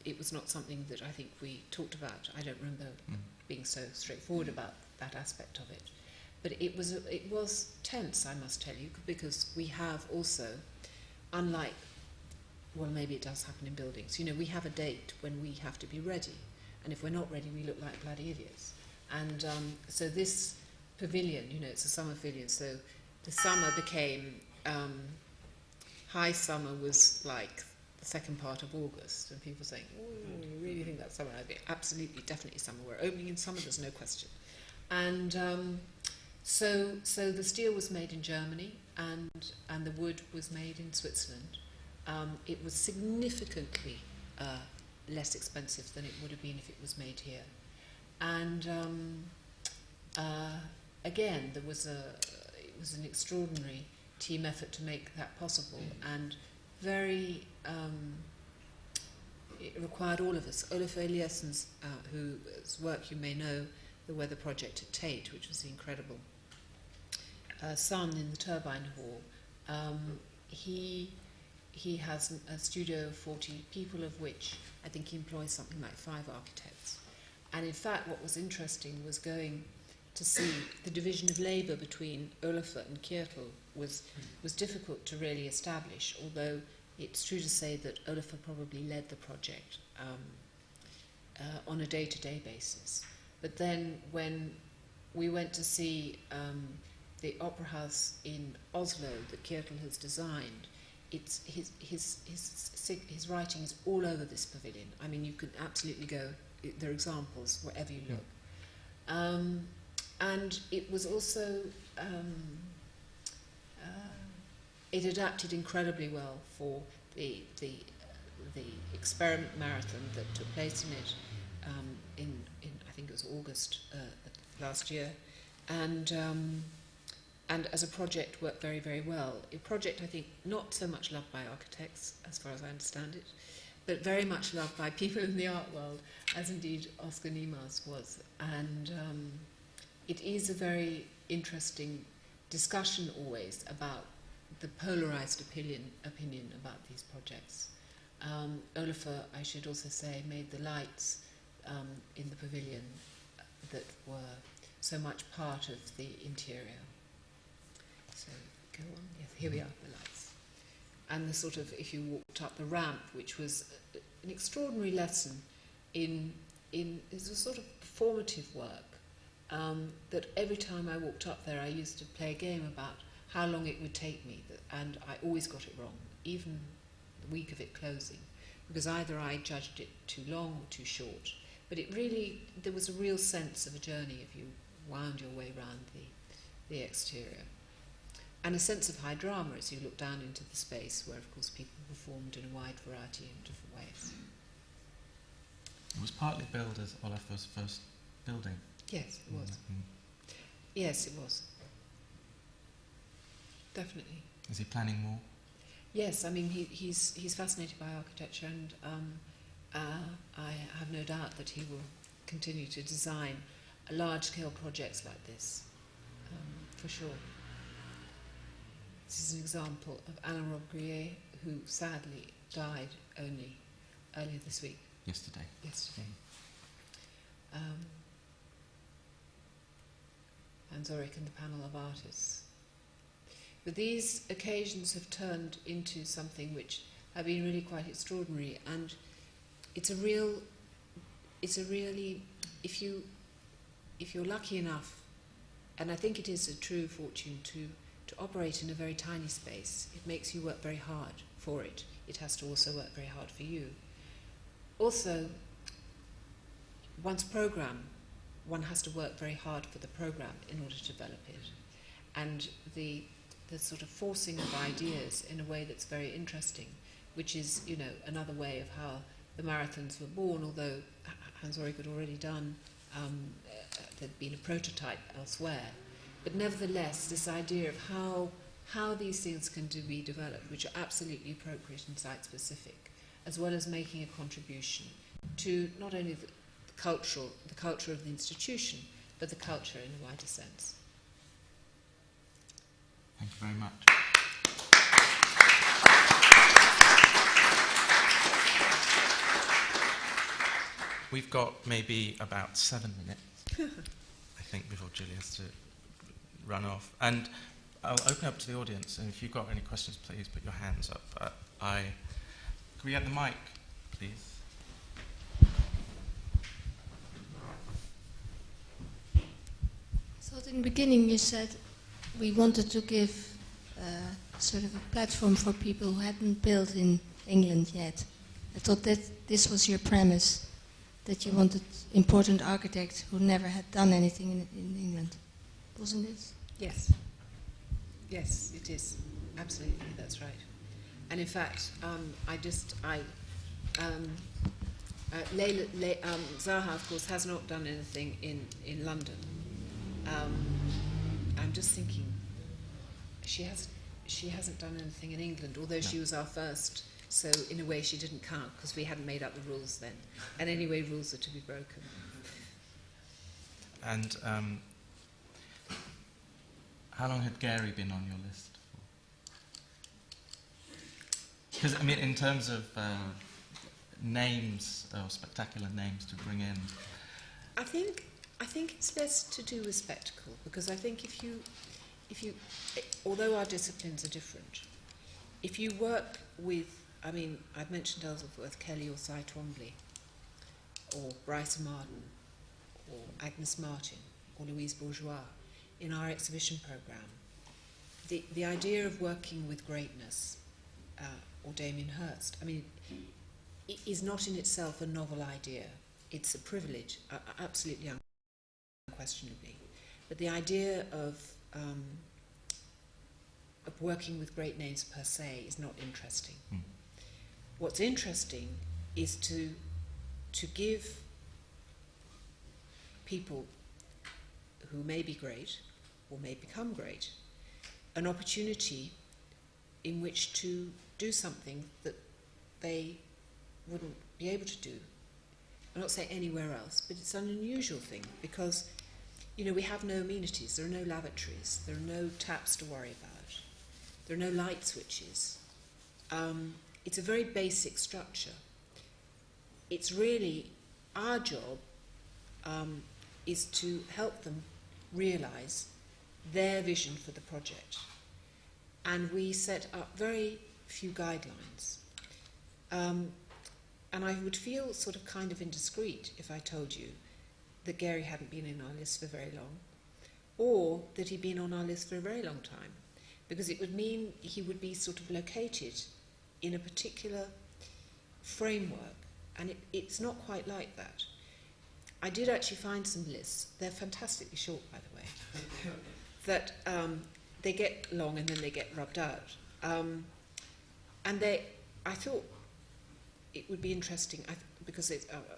It was not something that I think we talked about. I don't remember being so straightforward about that aspect of it. But it was tense, I must tell you, because we have also, unlike, well, maybe it does happen in buildings, we have a date when we have to be ready. And if we're not ready, we look like bloody idiots. And so this pavilion, it's a summer pavilion, so the summer became, high summer was like the second part of August, and people saying, oh, you really think that's summer? I'd be absolutely, definitely summer. We're opening in summer, there's no question. And so the steel was made in Germany, and the wood was made in Switzerland. It was significantly less expensive than it would have been if it was made here. And again, it was an extraordinary team effort to make that possible, and it required all of us. Olafur Eliasson's, whose work you may know, the weather project at Tate, which was the incredible sun in the turbine hall. He has a studio of 40 people, of which I think he employs something like 5 architects. And in fact, what was interesting was going to see the division of labour between Olafur and Kjetil was difficult to really establish, although it's true to say that Olafur probably led the project on a day-to-day basis. But then when we went to see the opera house in Oslo that Kjetil has designed, it's his writing is all over this pavilion. I mean, you can absolutely go, there are examples wherever you look. And it was also, it adapted incredibly well for the experiment marathon that took place in it in I think it was August last year, and as a project worked very, very well. A project, I think, not so much loved by architects, as far as I understand it, but very much loved by people in the art world, as indeed Oscar Niemeyer was. And it is a very interesting discussion always about the polarised opinion about these projects. Olafur, I should also say, made the lights in the pavilion that were so much part of the interior. So, go on. Yes, here we are, the lights. And the sort of, if you walked up the ramp, which was an extraordinary lesson in it's a sort of performative work, that every time I walked up there, I used to play a game about how long it would take me, and I always got it wrong, even the week of it closing, because either I judged it too long or too short. But it really, there was a real sense of a journey if you wound your way around the exterior. And a sense of high drama as you look down into the space where, of course, people performed in a wide variety of different ways. It was partly billed as Olafur's first building. Yes, it was. Yes, it was. Definitely. Is he planning more? Yes, I mean, he's fascinated by architecture, and I have no doubt that he will continue to design large-scale projects like this, for sure. This is an example of Alain Robbe-Grillet, who sadly died only earlier this week. Yesterday. And Zurich and the panel of artists. But these occasions have turned into something which have been really quite extraordinary, and it's a really, if you're lucky enough, and I think it is a true fortune to operate in a very tiny space, it makes you work very hard for it. It has to also work very hard for you. Also, one's programme one has to work very hard for the programme in order to develop it. And the sort of forcing of ideas in a way that's very interesting, which is, you know, another way of how the marathons were born, although Hans-Ulrich had already done, there'd been a prototype elsewhere. But nevertheless, this idea of how these things can be developed, which are absolutely appropriate and site-specific, as well as making a contribution to not only the culture of the institution, but the culture in a wider sense. Thank you very much. We've got maybe about 7 minutes, I think, before Julie has to run off. And I'll open up to the audience, and if you've got any questions, please put your hands up. Can we get the mic, please? So in the beginning you said we wanted to give sort of a platform for people who hadn't built in England yet. I thought that this was your premise, that you wanted important architects who never had done anything in England. Wasn't it? Yes. Yes, it is. Absolutely, that's right. And in fact, Zaha, of course, has not done anything in London. I'm just thinking, she hasn't done anything in England, although she was our first, so in a way she didn't count, because we hadn't made up the rules then. And anyway, rules are to be broken. And how long had Gary been on your list? Because, I mean, in terms of names, or spectacular names to bring in. I think it's less to do with spectacle, because I think if you, although our disciplines are different, if you work with, I mean, I've mentioned Ellsworth Kelly or Cy Twombly, or Bryce Marden, or Agnes Martin, or Louise Bourgeois, in our exhibition programme, the idea of working with greatness, or Damien Hirst, I mean, it is not in itself a novel idea. It's a privilege, absolutely unquestionably. But the idea of working with great names per se is not interesting. Mm. What's interesting is to give people who may be great or may become great an opportunity in which to do something that they wouldn't be able to do. I'll not say anywhere else, but it's an unusual thing because, you know, we have no amenities. There are no lavatories. There are no taps to worry about. There are no light switches. It's a very basic structure. It's really our job is to help them realise their vision for the project. And we set up very few guidelines. And I would feel sort of kind of indiscreet if I told you that Gary hadn't been in our list for very long, or that he'd been on our list for a very long time, because it would mean he would be sort of located in a particular framework, and it's not quite like that. I did actually find some lists. They're fantastically short, by the way, that they get long and then they get rubbed out. And I thought it would be interesting, because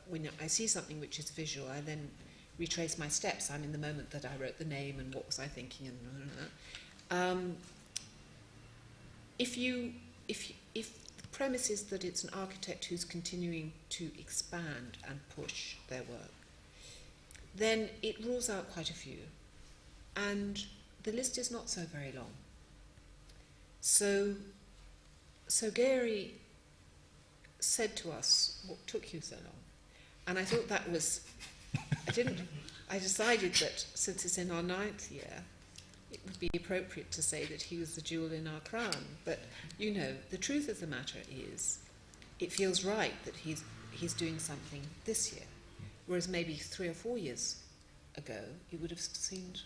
when I see something which is visual, I then retrace my steps. I'm in the moment that I wrote the name and what was I thinking, and if the premise is that it's an architect who's continuing to expand and push their work, then it rules out quite a few, and the list is not so very long. So Gary said to us, "What took you so long?" And I thought that was, I decided that since it's in our 9th year, it would be appropriate to say that he was the jewel in our crown. But, you know, the truth of the matter is, it feels right that he's doing something this year, whereas maybe 3 or 4 years ago, it would have seemed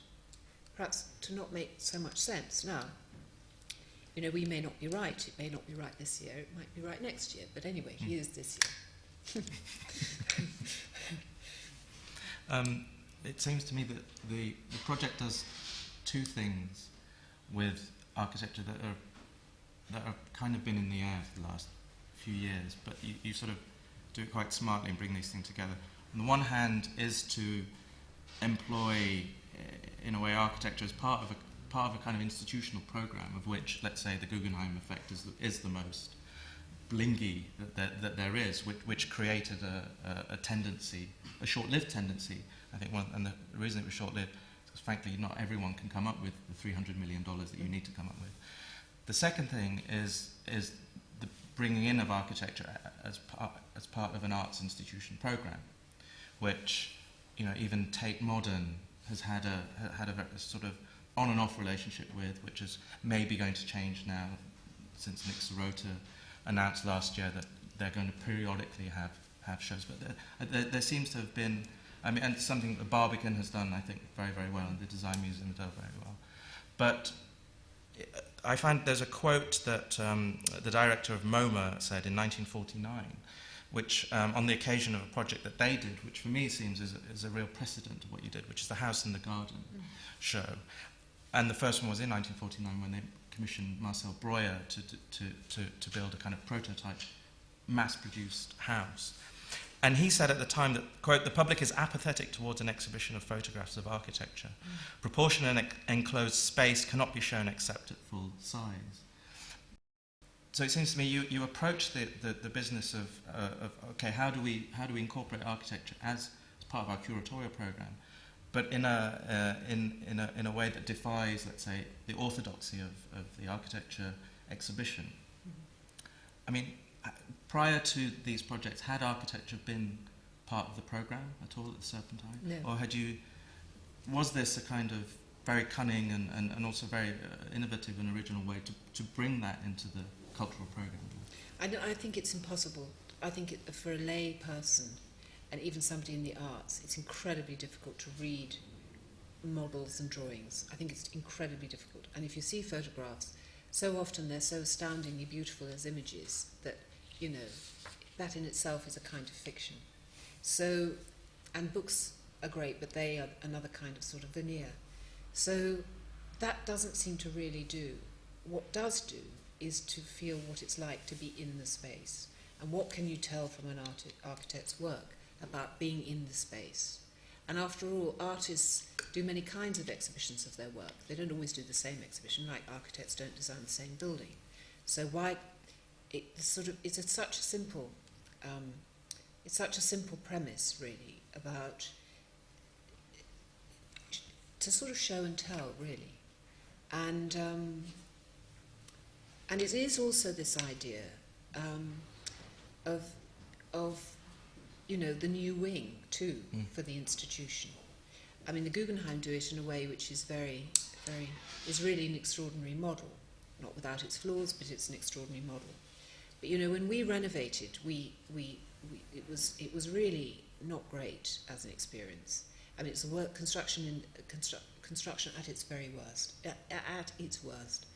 perhaps to not make so much sense. Now, you know, we may not be right. It may not be right this year. It might be right next year. But anyway, he is this year. it seems to me that the project does two things with architecture that are kind of been in the air for the last few years, but you sort of do it quite smartly and bring these things together. On the one hand is to employ, in a way, architecture as part of a kind of institutional program, of which, let's say, the Guggenheim effect is the most blingy that there is, which created a tendency, a short-lived tendency. I think and the reason it was short-lived is because, frankly, not everyone can come up with the $300 million that you need to come up with. The second thing is the bringing in of architecture as part of an arts institution program, which, you know, even Tate Modern has had a very sort of on and off relationship with, which is maybe going to change now, since Nick Sirota announced last year that they're going to periodically have shows. But there seems to have been, I mean, and something that Barbican has done, I think, very, very well, and the Design Museum has done very well. But I find there's a quote that the director of MoMA said in 1949, which on the occasion of a project that they did, which for me seems is a real precedent of what you did, which is the House in the Garden show. And the first one was in 1949 when they commissioned Marcel Breuer to build a kind of prototype mass-produced house. And he said at the time that, quote, "The public is apathetic towards an exhibition of photographs of architecture. Proportionate enclosed space cannot be shown except at full size." So it seems to me you approach the business of okay, how do we incorporate architecture as part of our curatorial program, but in a way that defies, let's say, the orthodoxy of the architecture exhibition. I mean, prior to these projects, had architecture been part of the program at all at the Serpentine? No. Or was this a kind of very cunning and also very innovative and original way to bring that into the cultural program? I think it's impossible. I think for a lay person, and even somebody in the arts, it's incredibly difficult to read models and drawings. I think it's incredibly difficult. And if you see photographs, so often they're so astoundingly beautiful as images that, you know, that in itself is a kind of fiction. So, and books are great, but they are another kind of sort of veneer. So that doesn't seem to really do. What does do is to feel what it's like to be in the space. And what can you tell from an architect's work about being in the space? And after all, artists do many kinds of exhibitions of their work. They don't always do the same exhibition, like architects don't design the same building. So why it's such a simple premise, really, about to sort of show and tell, really. And it is also this idea of you know, the new wing too for the institution. I mean, the Guggenheim do it in a way which is is really an extraordinary model, not without its flaws, but it's an extraordinary model. But you know, when we renovated, it was really not great as an experience. I mean, it's a construction at its very worst, at its worst.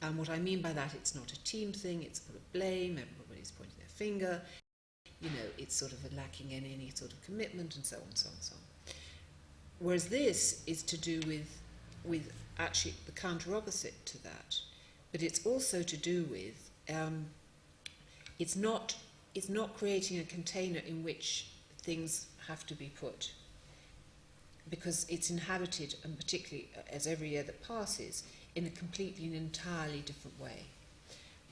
And what I mean by that, it's not a team thing, it's full of blame, everybody's pointing their finger, you know, it's sort of lacking in any sort of commitment, and so on, so on, so on. Whereas this is to do with actually the counter opposite to that, but it's also to do with, it's not creating a container in which things have to be put, because it's inhabited, and particularly as every year that passes, in a completely and entirely different way.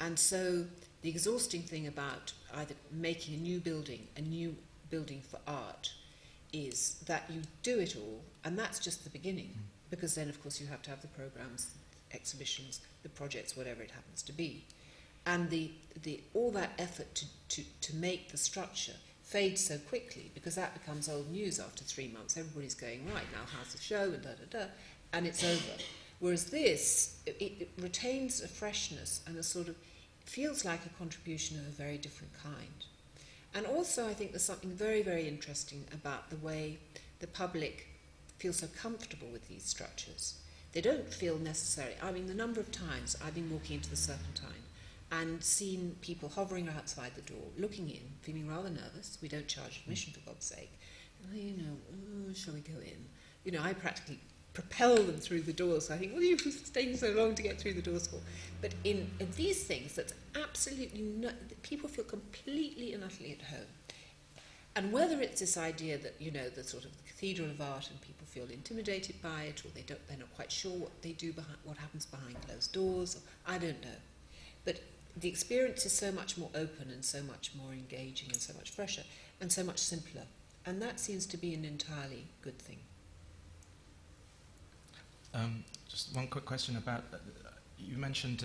And so the exhausting thing about either making a new building for art, is that you do it all, and that's just the beginning, because then of course you have to have the programs, exhibitions, the projects, whatever it happens to be. And the all that effort to make the structure fades so quickly, because that becomes old news after 3 months. Everybody's going, right, now how's the show, and and it's over. Whereas this, it retains a freshness and a sort of, feels like a contribution of a very different kind. And also I think there's something very, very interesting about the way the public feels so comfortable with these structures. They don't feel necessary. I mean, the number of times I've been walking into the Serpentine and seen people hovering outside the door, looking in, feeling rather nervous. We don't charge admission, for God's sake. shall we go in? I practically propel them through the doors. I think, what are you staying so long to get through the doors for? But in these things, that's absolutely not, people feel completely and utterly at home. And whether it's this idea that, the sort of the cathedral of art and people feel intimidated by it, or they're not quite sure what they do what happens behind closed doors, I don't know. But the experience is so much more open and so much more engaging and so much fresher and so much simpler. And that seems to be an entirely good thing. Just one quick question about, you mentioned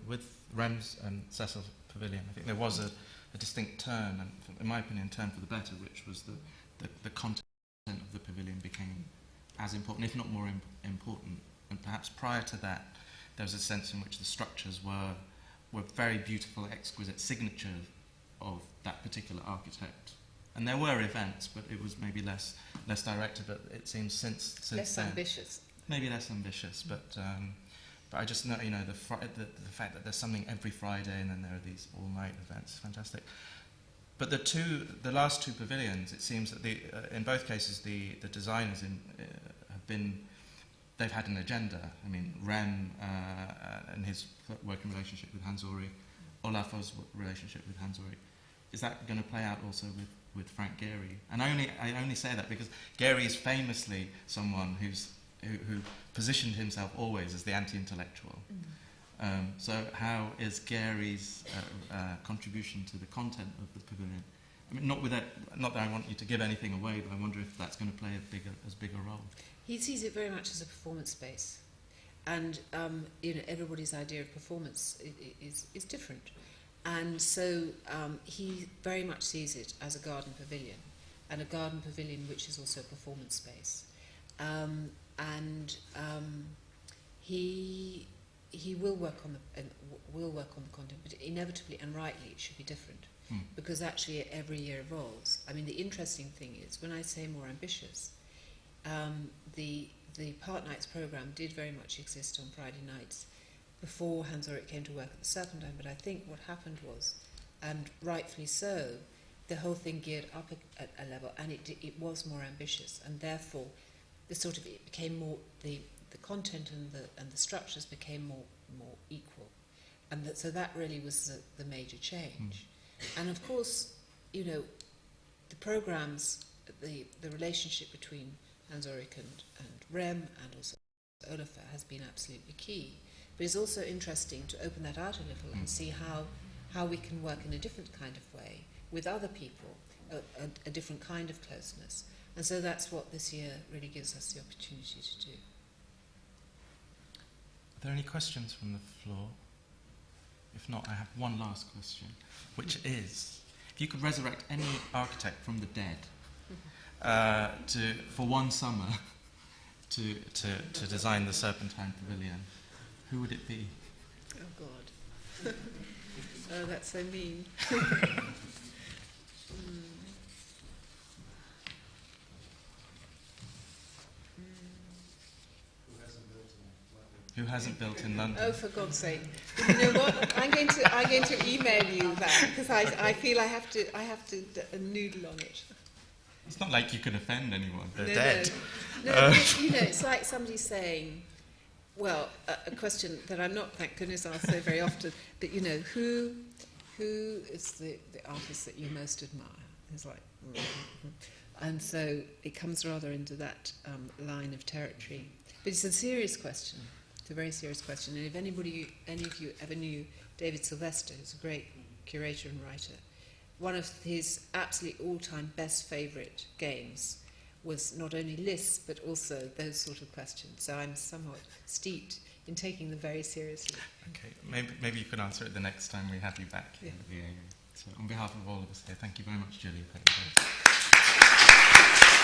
with Rem's and Cecil's Pavilion, I think there was a distinct turn, and in my opinion, turn for the better, which was the content of the pavilion became as important, if not more important. And perhaps prior to that, there was a sense in which the structures were very beautiful, exquisite signature of that particular architect. And there were events, but it was maybe less directed. But it seems since less then, ambitious. Maybe less ambitious, but I just know, the fact that there's something every Friday and then there are these all-night events, fantastic. But the last two pavilions, it seems that in both cases the designers they've had an agenda. I mean, Rem and his working relationship with Hans Ulrich, Olafur's relationship with Hans Ulrich, is that going to play out also with Frank Gehry? And I only say that because Gehry is famously someone who positioned himself always as the anti-intellectual. So how is Gehry's contribution to the content of the pavilion? I mean, not that I want you to give anything away, but I wonder if that's going to play as big a role. He sees it very much as a performance space, and everybody's idea of performance is different, and so he very much sees it as a garden pavilion, and a garden pavilion which is also a performance space. He will work on the content, but inevitably and rightly it should be different, because actually every year evolves. I mean, the interesting thing is, when I say more ambitious, the Part Nights programme did very much exist on Friday nights before Hans Ulrich came to work at the Serpentine, but I think what happened was, and rightfully so, the whole thing geared up a level, and it was more ambitious, and therefore it became more, the content and the structures became more equal, and so that really was the major change. And of course, the programmes, the relationship between Hans Ulrich and Rem and also Olafur has been absolutely key. But it's also interesting to open that out a little and see how we can work in a different kind of way with other people, a different kind of closeness. And so that's what this year really gives us the opportunity to do. Are there any questions from the floor? If not, I have one last question, which is, if you could resurrect any architect from the dead for one summer to design the Serpentine Pavilion, who would it be? Oh God. Oh, that's so mean. Who hasn't built in London? Oh, for God's sake! You know what? I'm going to email you that, because I feel I have to noodle on it. It's not like you can offend anyone. They're No, dead. No, it's like somebody saying, well, a question that I'm not, thank goodness, asked so very often, but who is the artist that you most admire? It's like, and so it comes rather into that line of territory. But it's a serious question. It's a very serious question. And if any of you ever knew David Sylvester, who's a great curator and writer, one of his absolutely all-time best favourite games was not only lists, but also those sort of questions. So I'm somewhat steeped in taking them very seriously. Okay, maybe you can answer it the next time we have you back here at the AA. So on behalf of all of us here, thank you very much, Julia. Thank you.